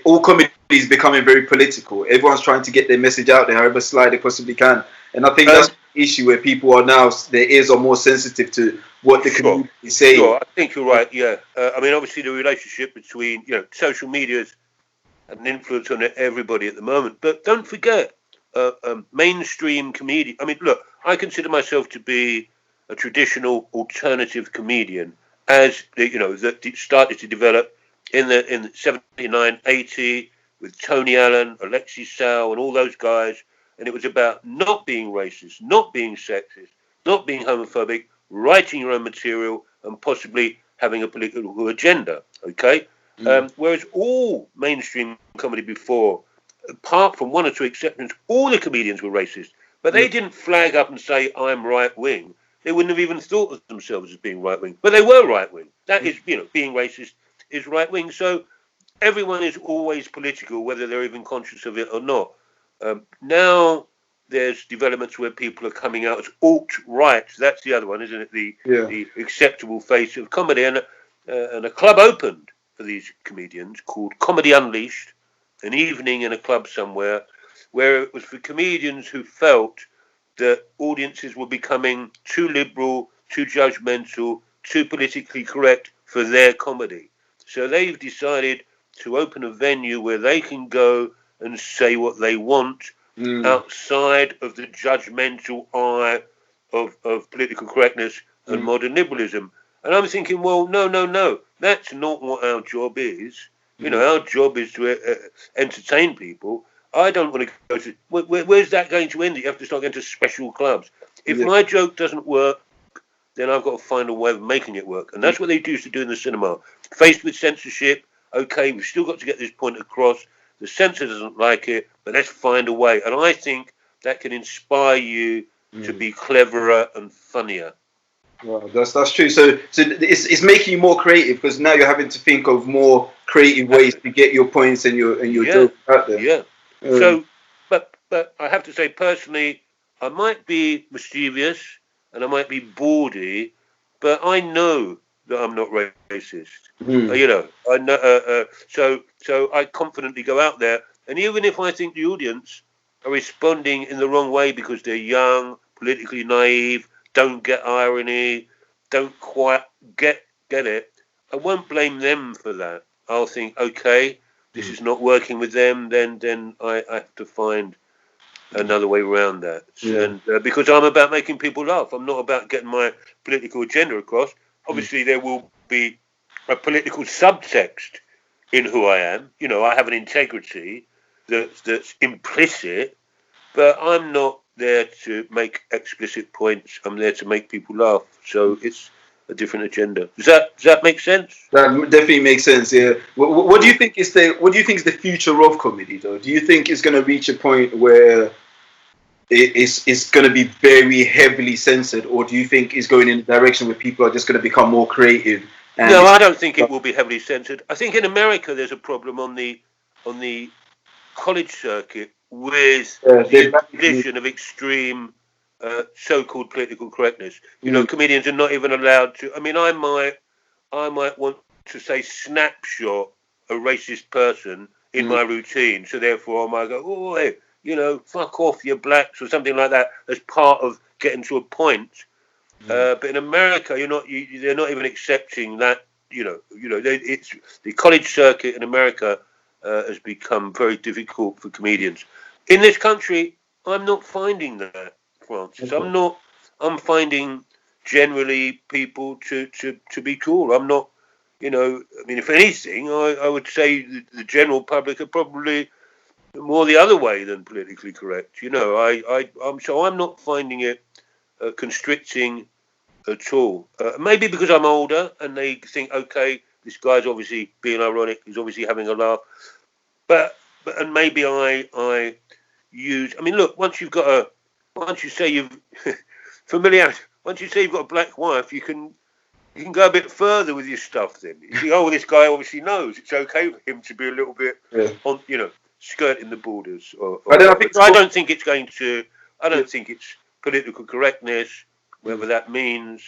all comedy is becoming very political. Everyone's trying to get their message out there however sly they possibly can, and I think that's the issue where people are now, their ears are more sensitive to what the community is saying. Sure, I think you're right. Yeah, I mean, obviously the relationship between social media's have an influence on everybody at the moment, but don't forget. Mainstream comedian. I mean, look, I consider myself to be a traditional alternative comedian, as that started to develop in the 79, 80 with Tony Allen, Alexis Sal, and all those guys, and it was about not being racist, not being sexist, not being homophobic, writing your own material, and possibly having a political agenda. Okay, whereas all mainstream comedy before, apart from one or two exceptions, all the comedians were racist. But they didn't flag up and say, I'm right wing. They wouldn't have even thought of themselves as being right wing. But they were right wing. That is, being racist is right wing. So everyone is always political, whether they're even conscious of it or not. Now there's developments where people are coming out as alt-right. That's the other one, isn't it? The acceptable face of comedy. And a club opened for these comedians called Comedy Unleashed, an evening in a club somewhere, where it was for comedians who felt that audiences were becoming too liberal, too judgmental, too politically correct for their comedy. So they've decided to open a venue where they can go and say what they want outside of the judgmental eye of political correctness and modern liberalism. And I'm thinking, well, no, that's not what our job is. Our job is to entertain people. I don't want to go to... Where's that going to end? You have to start going to special clubs. If my joke doesn't work, then I've got to find a way of making it work. And that's what they used to do in the cinema. Faced with censorship, okay, we've still got to get this point across. The censor doesn't like it, but let's find a way. And I think that can inspire you to be cleverer and funnier. Wow, that's true. So it's making you more creative, because now you're having to think of more creative ways to get your points and your jokes out there. Yeah. So, but I have to say personally, I might be mischievous and I might be bawdy, but I know that I'm not racist. I know. So I confidently go out there, and even if I think the audience are responding in the wrong way because they're young, politically naive, don't get irony, don't quite get it, I won't blame them for that. I'll think, okay, this is not working with them, then I have to find another way around that. And because I'm about making people laugh, I'm not about getting my political agenda across. Obviously, there will be a political subtext in who I am. I have an integrity that's implicit, but I'm not there to make explicit points. I'm there to make people laugh. So it's a different agenda. Does that make sense? That definitely makes sense. Yeah. What do you think is the future of comedy, though? Do you think it's going to reach a point where it's going to be very heavily censored, or do you think it's going in a direction where people are just going to become more creative? No, I don't think it will be heavily censored. I think in America there's a problem on the college circuit with the imposition of extreme so-called political correctness. Comedians are not even allowed to. I mean, I might want to say snapshot a racist person in my routine, so therefore I might go, oh, hey, fuck off, you blacks, or something like that, as part of getting to a point. But in America, they're not even accepting that. It's the college circuit in America has become very difficult for comedians. In this country, I'm not finding that, Francis. I'm finding generally people to be cool. I'm not, if anything, I would say the general public are probably more the other way than politically correct. I'm not finding it constricting at all. Maybe because I'm older and they think, okay, this guy's obviously being ironic. He's obviously having a laugh. But maybe I use. I mean, look. Once you say you've familiar. Once you say you've got a black wife, you can go a bit further with your stuff. Then you think, oh, this guy obviously knows it's okay for him to be a little bit on, skirting the borders. I don't think it's going to. I don't think it's political correctness, whether that means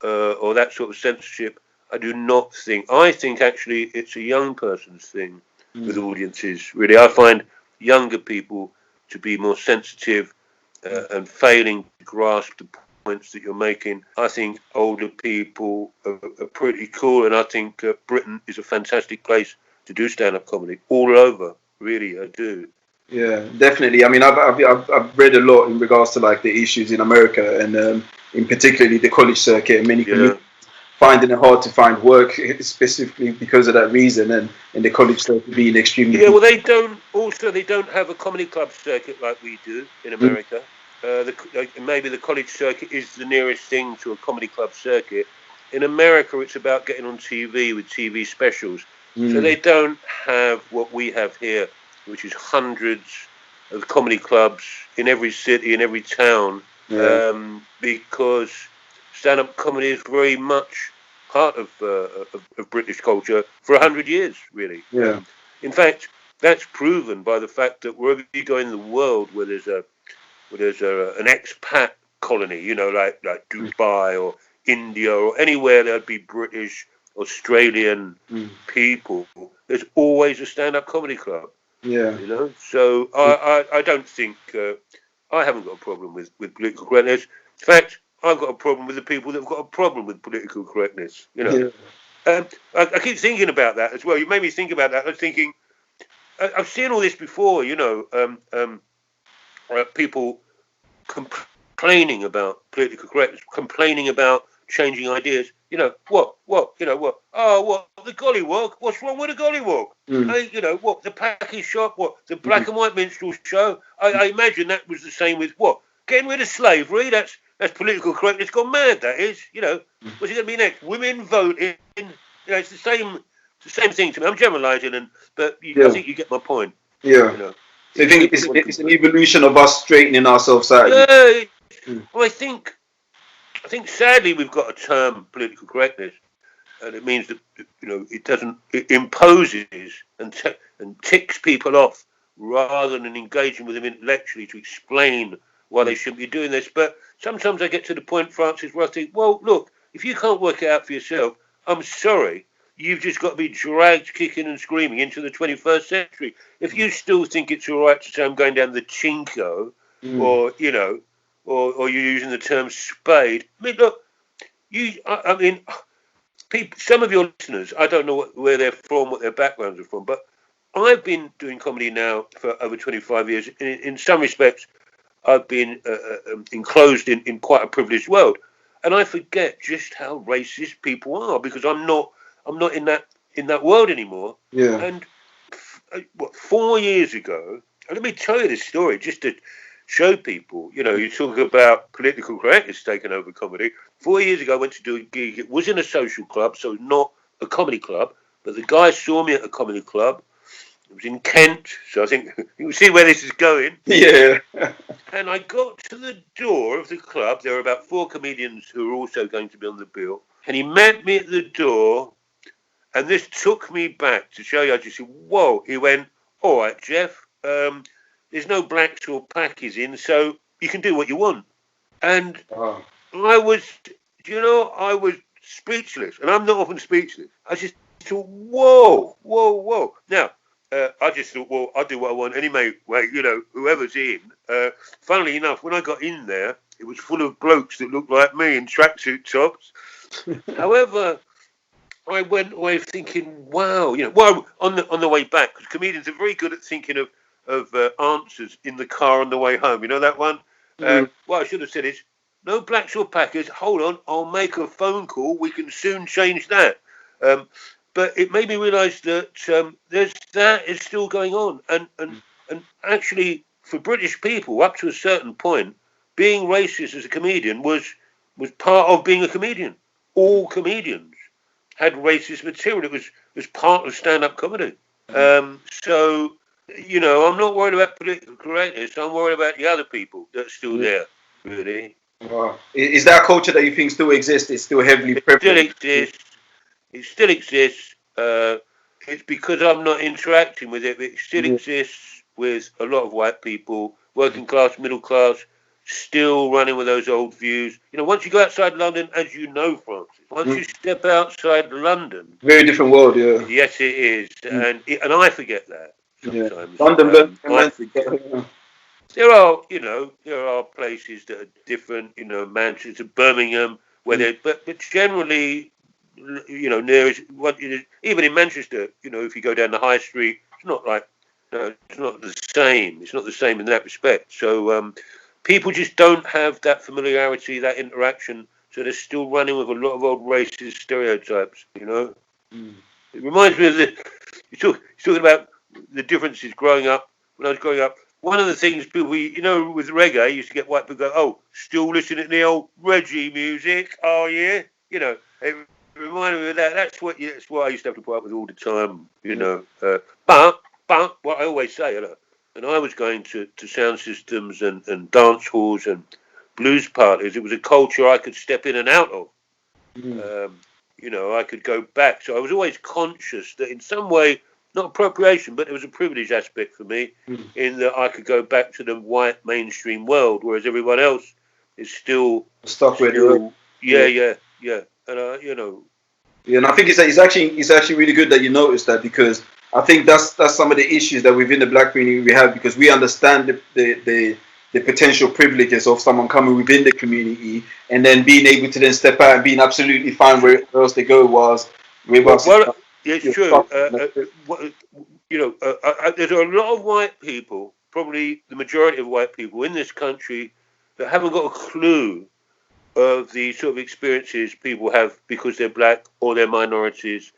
or that sort of censorship. I do not think. I think actually it's a young person's thing with audiences. Really, I find younger people to be more sensitive and failing to grasp the points that you're making. I think older people are pretty cool, and I think Britain is a fantastic place to do stand-up comedy all over. Really, I do. Yeah, definitely. I mean, I've read a lot in regards to like the issues in America, and in particularly the college circuit, and many communities finding it hard to find work specifically because of that reason, and the college circuit being extremely. Yeah, well, they don't have a comedy club circuit like we do in America. Maybe the college circuit is the nearest thing to a comedy club circuit. In America, it's about getting on TV with TV specials. So they don't have what we have here, which is hundreds of comedy clubs in every city, in every town, because stand-up comedy is very much part of British culture for 100 years, really. Yeah. In fact, that's proven by the fact that wherever you go in the world where there's an expat colony, like Dubai or India or anywhere there'd be British, Australian people, there's always a stand-up comedy club. Yeah. So I don't think I haven't got a problem with political correctness. In fact, I've got a problem with the people that've got a problem with political correctness. I keep thinking about that as well. You made me think about that. I was thinking, I've seen all this before. People complaining about political correctness, complaining about changing ideas. What? Oh, what? The gollywog? What's wrong with the gollywog? What? The package shop? What? The black and white minstrel show? I imagine that was the same with what? Getting rid of slavery? That's political correctness gone mad, that is. What's it going to be next? Women voting? It's the same thing to me. I'm generalising, but I think you get my point. Yeah. So you think it's an evolution of us straightening ourselves out? Yeah. Well, I think sadly we've got a term political correctness, and it means that it imposes and ticks people off rather than engaging with them intellectually to explain why they shouldn't be doing this. But sometimes I get to the point, Francis, where I think, well, look, if you can't work it out for yourself, I'm sorry, you've just got to be dragged kicking and screaming into the 21st century. If you still think it's all right to say I'm going down the chinko, or you're using the term spade. I mean, look, people, some of your listeners, I don't know where they're from, what their backgrounds are from, but I've been doing comedy now for over 25 years. In some respects, I've been enclosed in quite a privileged world, and I forget just how racist people are because I'm not in that world anymore. Yeah. And 4 years ago, and let me tell you this story just to show people, you talk about political correctness taking over comedy. 4 years ago, I went to do a gig. It was in a social club, so not a comedy club, but the guy saw me at a comedy club. It was in Kent, so I think you can see where this is going. Yeah. And I got to the door of the club. There were about 4 comedians who were also going to be on the bill. And he met me at the door, and this took me back to show you. I just said, whoa. He went, all right, Jeff, there's no blacks or packies in, so you can do what you want. And I was speechless, and I'm not often speechless. I just thought, whoa. Now, I just thought, well, I'll do what I want anyway, whoever's in. Funnily enough, when I got in there, it was full of blokes that looked like me in tracksuit tops. However, I went away thinking, wow, on the way back, because comedians are very good at thinking of answers in the car on the way home. You know that one? What I should have said is, no blacks or packers, hold on, I'll make a phone call, we can soon change that. But it made me realise that that is still going on. And actually, for British people, up to a certain point, being racist as a comedian was was part of being a comedian. All comedians had racist material. It was part of stand-up comedy. So, you know, I'm not worried about political correctness. I'm worried about the other people that are still there, really. Wow. Is that a culture that you think still exists? It's still heavily prevalent? It still exists. It's because I'm not interacting with it, but it still exists with a lot of white people, working class, middle class, still running with those old views. You know, once you go outside London, as you know, Francis, once you step outside London, very different world, yeah. Yes, it is, and I forget that sometimes. London, I forget. There are places that are different. You know, Manchester, Birmingham, where they, but generally, you know, even in Manchester, you know, if you go down the high street, it's not like, it's not the same. It's not the same in that respect. So people just don't have that familiarity, that interaction. So they're still running with a lot of old racist stereotypes. You know, it reminds me of you're talking about the differences growing up. When I was growing up, one of the things people, you know, with reggae, used to get white people go, "Oh, still listening to the old Reggae music? Oh yeah," you know. It reminded me of that. That's what I used to have to put up with all the time, you know. But what I always say, and I was going to sound systems and dance halls and blues parties, it was a culture I could step in and out of. You know, I could go back. So I was always conscious that in some way, not appropriation, but there was a privilege aspect for me in that I could go back to the white mainstream world, whereas everyone else is still stuck with it. Yeah. And you know. Yeah, and I think it's actually really good that you noticed that, because I think that's some of the issues that within the black community we have, because we understand the potential privileges of someone coming within the community and then being able to then step out and being absolutely fine where else they go was. It's true. You know, there's a lot of white people, probably the majority of white people in this country, that haven't got a clue of the sort of experiences people have because they're black or they're minorities.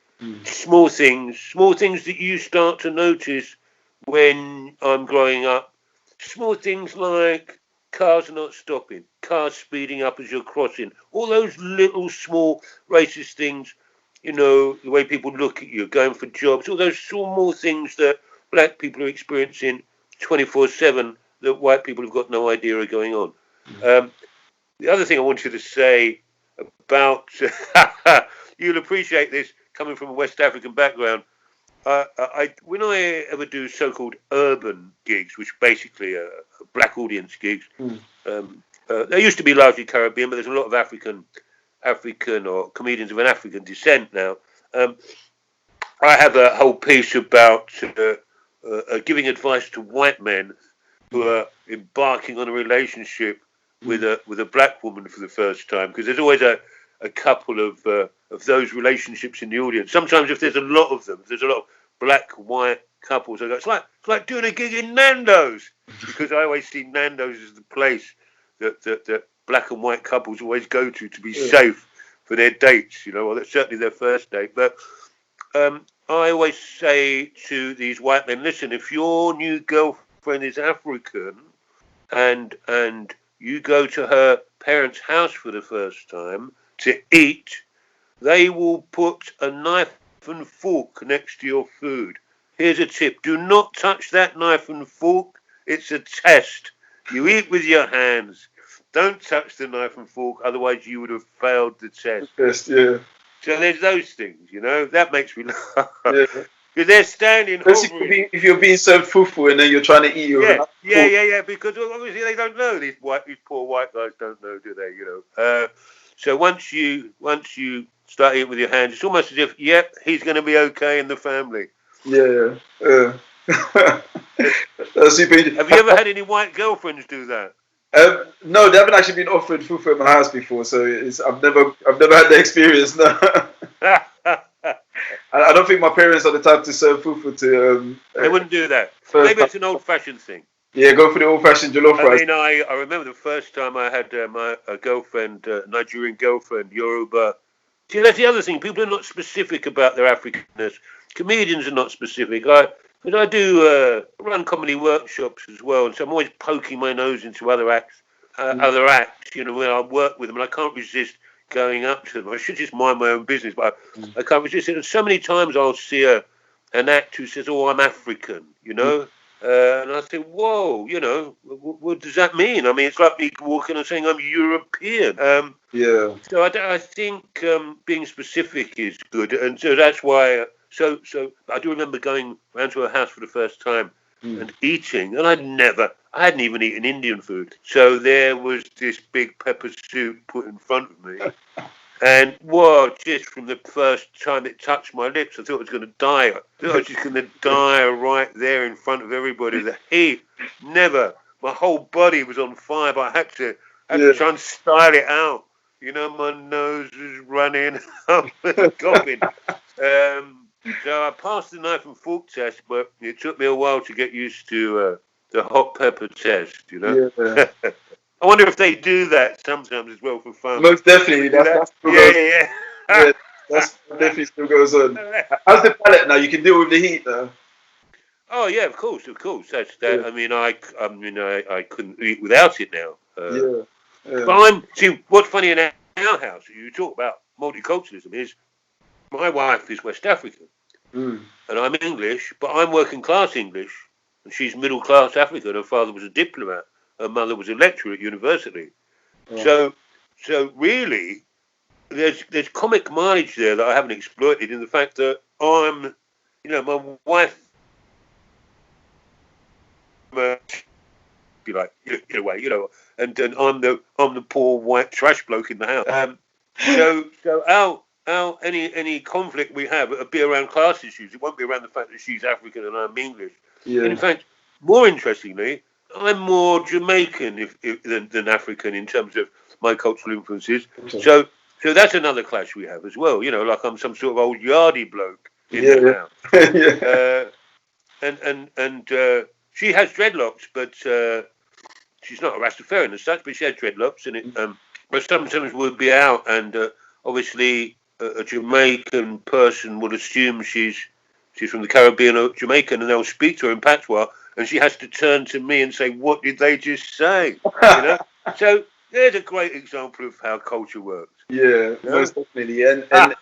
Small things that you start to notice when I'm growing up. Small things like cars not stopping, cars speeding up as you're crossing, all those little small racist things, you know, the way people look at you, going for jobs, all those small things that black people are experiencing 24/7 that white people have got no idea are going on. The other thing I wanted to say about, you'll appreciate this coming from a West African background, when I ever do so-called urban gigs, which basically are black audience gigs, they used to be largely Caribbean, but there's a lot of African or comedians of an African descent now. I have a whole piece about giving advice to white men who are embarking on a relationship with a black woman for the first time, because there's always a couple of those relationships in the audience. Sometimes if there's a lot of them, there's a lot of black-white couples. I go, it's like doing a gig in Nando's, because I always see Nando's as the place that black and white couples always go to be safe for their dates, you know, or that's certainly their first date. But I always say to these white men, listen, if your new girlfriend is African and you go to her parents' house for the first time to eat, they will put a knife and fork next to your food. Here's a tip. Do not touch that knife and fork. It's a test. You eat with your hands. Don't touch the knife and fork, otherwise you would have failed the test. Yes, yeah. So there's those things, you know. That makes me laugh. Because they're standing hovering. If you're being served fufu and then you're trying to eat your yeah. Because obviously they don't know. These poor white guys don't know, do they? You know. So once you start eating with your hands, it's almost as if, he's going to be okay in the family. Yeah. That's super. Have you ever had any white girlfriends do that? No, they haven't actually been offered fufu at my house before, so I've never had the experience. No. I don't think my parents are the type to serve fufu to. They wouldn't do that. Maybe it's an old-fashioned thing. Yeah, go for the old-fashioned jollof rice. I mean, I remember the first time I had a girlfriend, Nigerian girlfriend, Yoruba. See, that's the other thing. People are not specific about their Africanness. Comedians are not specific. Because I do run comedy workshops as well, and so I'm always poking my nose into other acts. other acts, you know, when I work with them, and I can't resist going up to them. I should just mind my own business, but I can't resist it. And so many times I'll see an act who says, "Oh, I'm African," you know, and I think, "Whoa, you know, what does that mean?" I mean, it's like me walking and saying I'm European. So I think being specific is good, and so that's why. So I do remember going round to her house for the first time and eating, and I hadn't even eaten Indian food. So there was this big pepper soup put in front of me. And just from the first time it touched my lips, I thought I was going to die. I thought I was just going to die right there in front of everybody. The heat, never. My whole body was on fire, but I had to try and style it out. You know, my nose was running, I was coughing. So I passed the knife and fork test, but it took me a while to get used to the hot pepper test, you know. Yeah. I wonder if they do that sometimes as well for fun. Most definitely. That's definitely still goes on. How's the palate now? You can deal with the heat now. Oh yeah, of course. That's that. Yeah. I mean, I couldn't eat without it now. But what's funny in our house, you talk about multiculturalism, is my wife is West African, and I'm English, but I'm working class English, and she's middle class African. Her father was a diplomat. Her mother was a lecturer at university. Oh. So really, there's comic mileage there that I haven't exploited in the fact that I'm, you know, my wife, be like, in a way, you know, and I'm the poor white trash bloke in the house. So any conflict we have, it'll be around class issues. It won't be around the fact that she's African and I'm English. Yeah. And in fact, more interestingly, I'm more Jamaican than African in terms of my cultural influences. Okay. So that's another clash we have as well. You know, like I'm some sort of old yardie bloke in the house. And she has dreadlocks, but she's not a Rastafarian as such. But she has dreadlocks, and but sometimes we'll be out, and obviously a Jamaican person would assume she's from the Caribbean or Jamaican, and they'll speak to her in patois. And she has to turn to me and say, "What did they just say?" You know. So there's a great example of how culture works. Yeah, you know? Most definitely. And at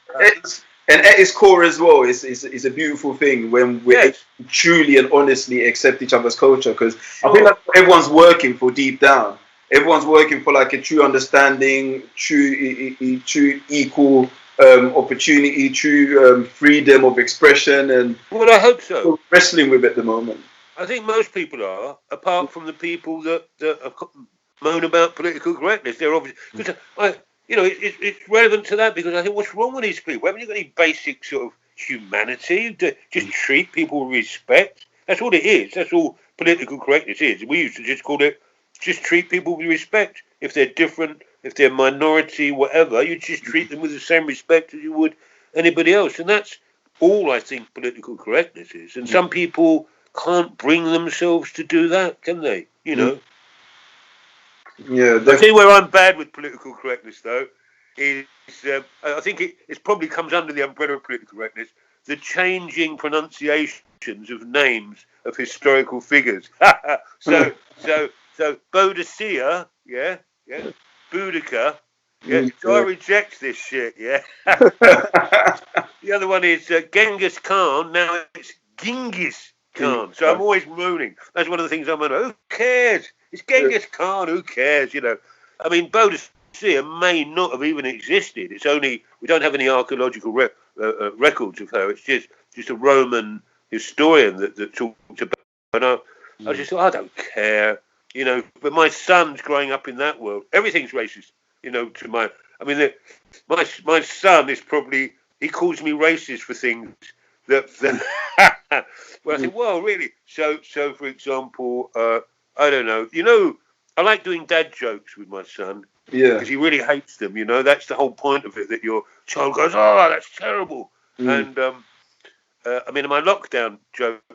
its core as well, it's a beautiful thing when we truly and honestly accept each other's culture. Because I think that's what everyone's working for deep down. Everyone's working for like a true understanding, true equal opportunity, true freedom of expression, and well, I hope so. We're wrestling with it at the moment. I think most people are, apart from the people that moan about political correctness. They're obviously because it's relevant to that because I think what's wrong with these people? Haven't you got any basic sort of humanity to just treat people with respect? That's all it is. That's all political correctness is. We used to just call it just treat people with respect. If they're different, if they're minority, whatever, you just treat them with the same respect as you would anybody else. And that's all I think political correctness is. And some people can't bring themselves to do that, can they? You know. Yeah. I'll tell you where I'm bad with political correctness, though, is I think it probably comes under the umbrella of political correctness, the changing pronunciations of names of historical figures. So Boadicea, Boudica, so I reject this shit, The other one is Genghis Khan, now it's Genghis Khan. So I'm always mooning. That's one of the things I'm on. Who cares? It's Genghis Khan. Who cares? You know, I mean, Boadicea may not have even existed. It's only we don't have any archaeological records of her. It's just a Roman historian that talked about. And I just thought, I don't care. You know, but my son's growing up in that world. Everything's racist. You know, my son is probably he calls me racist for things that well, I think, well, really. So for example, I don't know. You know, I like doing dad jokes with my son. Yeah. Because he really hates them. You know, that's the whole point of it. That your child goes, "Oh, that's terrible." And I mean, my lockdown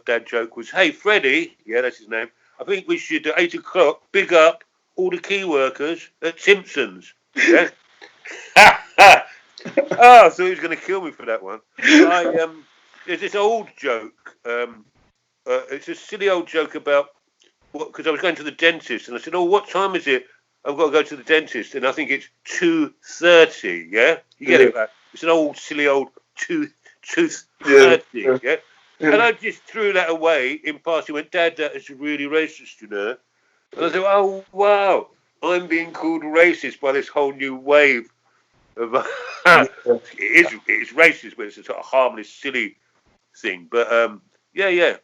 dad joke was, "Hey, Freddie, that's his name. I think we should at 8 o'clock big up all the key workers at Simpsons." Yeah. Oh, I thought he was going to kill me for that one. There's this old joke. It's a silly old joke about because I was going to the dentist and I said, "Oh, what time is it I've got to go to the dentist, and I think it's 2:30. Yeah, you get it, right? It's an old silly old tooth 30. Yeah. And I just threw that away in passing. Went, Dad, that is really racist, you know. And I thought, oh wow, I'm being called racist by this whole new wave of. It's racist, but it's a sort of harmless, silly thing. But yeah.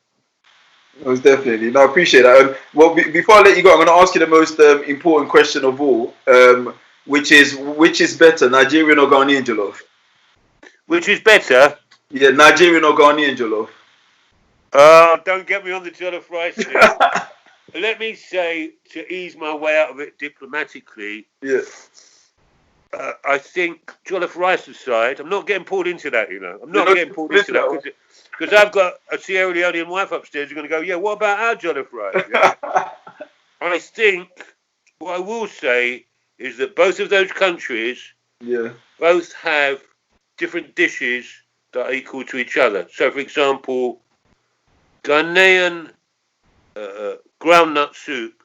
Most definitely. No, I appreciate that. Well, before I let you go, I'm going to ask you the most important question of all, which is better, Nigerian or Ghanaian jollof? Which is better? Yeah, Nigerian or Ghanaian jollof? Don't get me on the jollof rice. Let me say, to ease my way out of it diplomatically, I think jollof rice aside, I'm not getting pulled into that, you know. I'm not getting pulled into that because I've got a Sierra Leonean wife upstairs who's going to go, yeah, what about our jollof rice? Yeah? I think what I will say is that both of those countries both have different dishes that are equal to each other. So, for example, Ghanaian groundnut soup,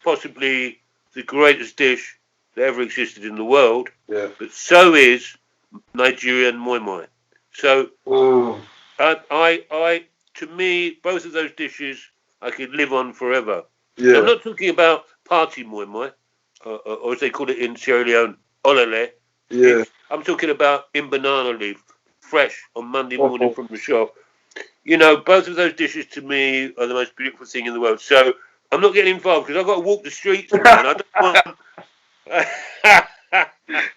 possibly the greatest dish that ever existed in the world, but so is Nigerian moi moi. So, I to me, both of those dishes I could live on forever. I'm not talking about party moi moi, or as they call it in Sierra Leone, olele. I'm talking about in banana leaf, fresh on Monday morning from the shop. You know, both of those dishes to me are the most beautiful thing in the world. So I'm not getting involved because I've got to walk the streets, man. I don't want.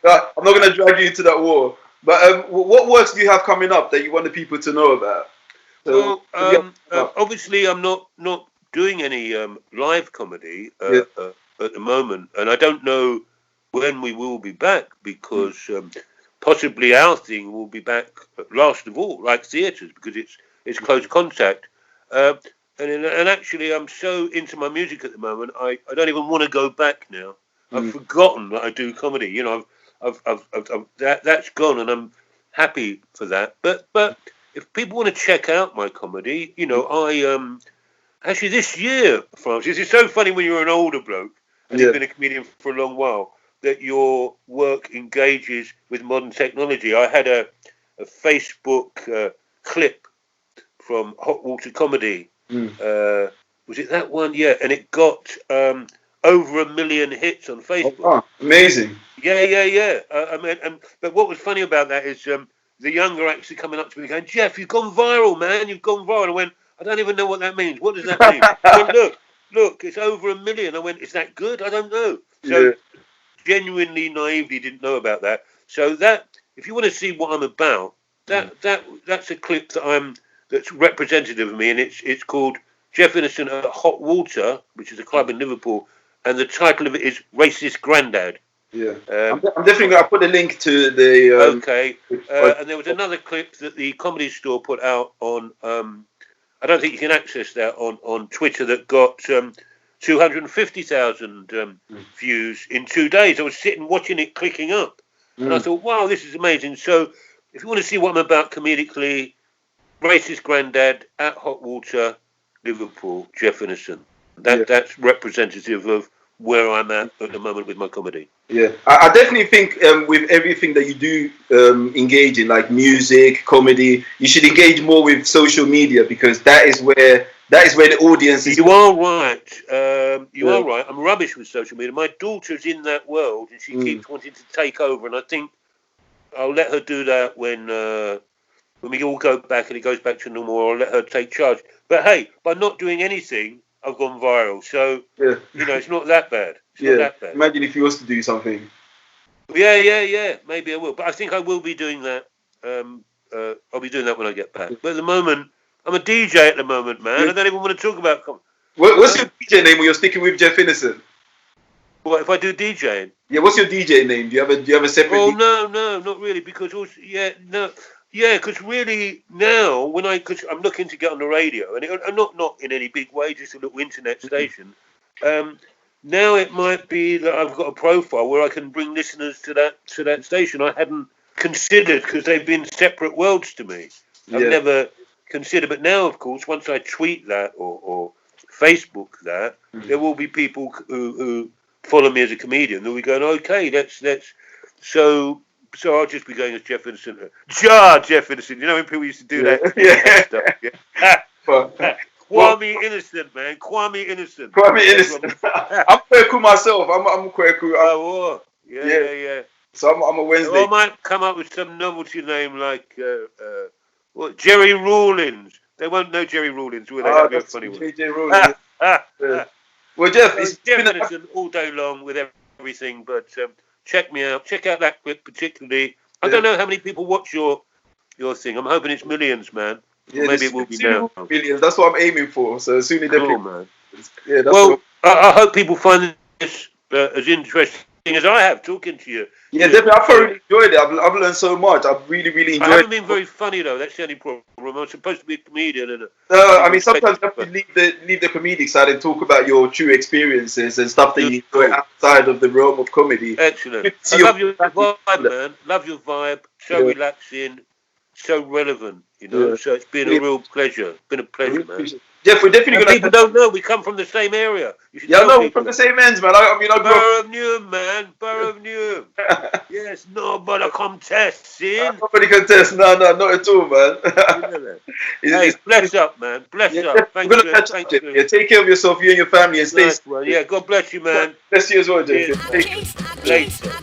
I'm not going to drag you into that war. But what works do you have coming up that you want the people to know about? So, obviously, I'm not doing any live comedy at the moment, and I don't know when we will be back because possibly our thing will be back last of all, like theatres, because it's close contact. And actually, I'm so into my music at the moment, I don't even want to go back now. I've forgotten that I do comedy. You know, that's gone, and I'm happy for that. But if people want to check out my comedy, you know, I actually this year, Francis, it's so funny when you're an older bloke and you've been a comedian for a long while that your work engages with modern technology. I had a Facebook clip from Hot Water Comedy. Was it that one? Yeah, and it got over 1 million hits on Facebook. Oh, amazing. Yeah. But what was funny about that is the younger actually coming up to me going, Jeff, you've gone viral, man. You've gone viral. I went, I don't even know what that means. What does that mean? I went, look, it's over 1 million. I went, is that good? I don't know. So genuinely, naively didn't know about that. So that, if you want to see what I'm about, that's a clip that's representative of me, and it's called Jeff Innocent at Hot Water, which is a club in Liverpool, and the title of it is Racist Grandad. Yeah, I'm definitely going to put a link to the... okay, and there was another clip that the Comedy Store put out on, I don't think you can access that on Twitter, that got 250,000 views in 2 days. I was sitting watching it clicking up, and I thought, wow, this is amazing. So if you want to see what I'm about comedically, Racist Grandad at Hot Water, Liverpool, Jeff Innocent. That's representative of where I'm at the moment with my comedy. Yeah, I definitely think with everything that you do engage in, like music, comedy, you should engage more with social media because that is where the audience is. You are right. You are right. I'm rubbish with social media. My daughter's in that world, and she keeps wanting to take over. And I think I'll let her do that when we all go back and it goes back to normal. Or I'll let her take charge. But hey, by not doing anything, I've gone viral. So you know, it's not that bad. It's not that bad. Imagine if you was to do something. Yeah. Maybe I will. But I think I will be doing that. I'll be doing that when I get back. But at the moment, I'm a DJ at the moment, man. I don't even want to talk about... What's your DJ name when you're sticking with Jeff Innocent? What, if I do DJing? Yeah, what's your DJ name? Do you have a separate... Oh, no, not really, because also... because really now, because I'm looking to get on the radio, and not in any big way, just a little internet station, now it might be that I've got a profile where I can bring listeners to that station I hadn't considered because they've been separate worlds to me. I've never... consider, but now, of course, once I tweet that or Facebook that, there will be people who follow me as a comedian, then we go, okay, let's. So I'll just be going as Jeff Innocent. Jeff Innocent. You know when people used to do that? Yeah. Stuff? Yeah. Kwame Innocent, man. Kwame Innocent. I'm Kweku myself. I'm Kweku. Oh, yeah. So I'm a Wednesday. Or I might come up with some novelty name like Jerry Rawlins. They won't know Jerry Rawlins, will they? That'd be a funny one. JJ Rawlins. Yeah. Well, Jeff, it's Jeff Innocent all day long with everything, but check me out. Check out that clip particularly. I don't know how many people watch your thing. I'm hoping it's millions, man. Yeah, maybe it will be now. Millions. That's what I'm aiming for. So soon it definitely. Man. Yeah, that's well, I hope people find this as interesting as I have talking to you. Yeah, definitely. I've thoroughly enjoyed it. I've learned so much. I've really enjoyed it. I haven't been very funny though. That's the only problem. I'm supposed to be a comedian. And I mean, sometimes you have to leave the comedic side and talk about your true experiences and stuff that you enjoy outside of the realm of comedy. Excellent. I love your vibe, man. Love your vibe. So relaxing, so relevant. You know, so it's been a real pleasure. It's been a pleasure, man. Jeff, we're definitely going to... People don't know we come from the same area. We're from the same ends, man. I grew up... Borough of Newham, man. Borough of Newham. Yes, nobody contesting. Nobody contests. No, not at all, man. Hey, bless up, man. Bless up. Thank you. Thank you. Yeah, take care of yourself, you and your family, and stay... Nice, yeah, God bless you, man. Bless you as well, Jeff. Later.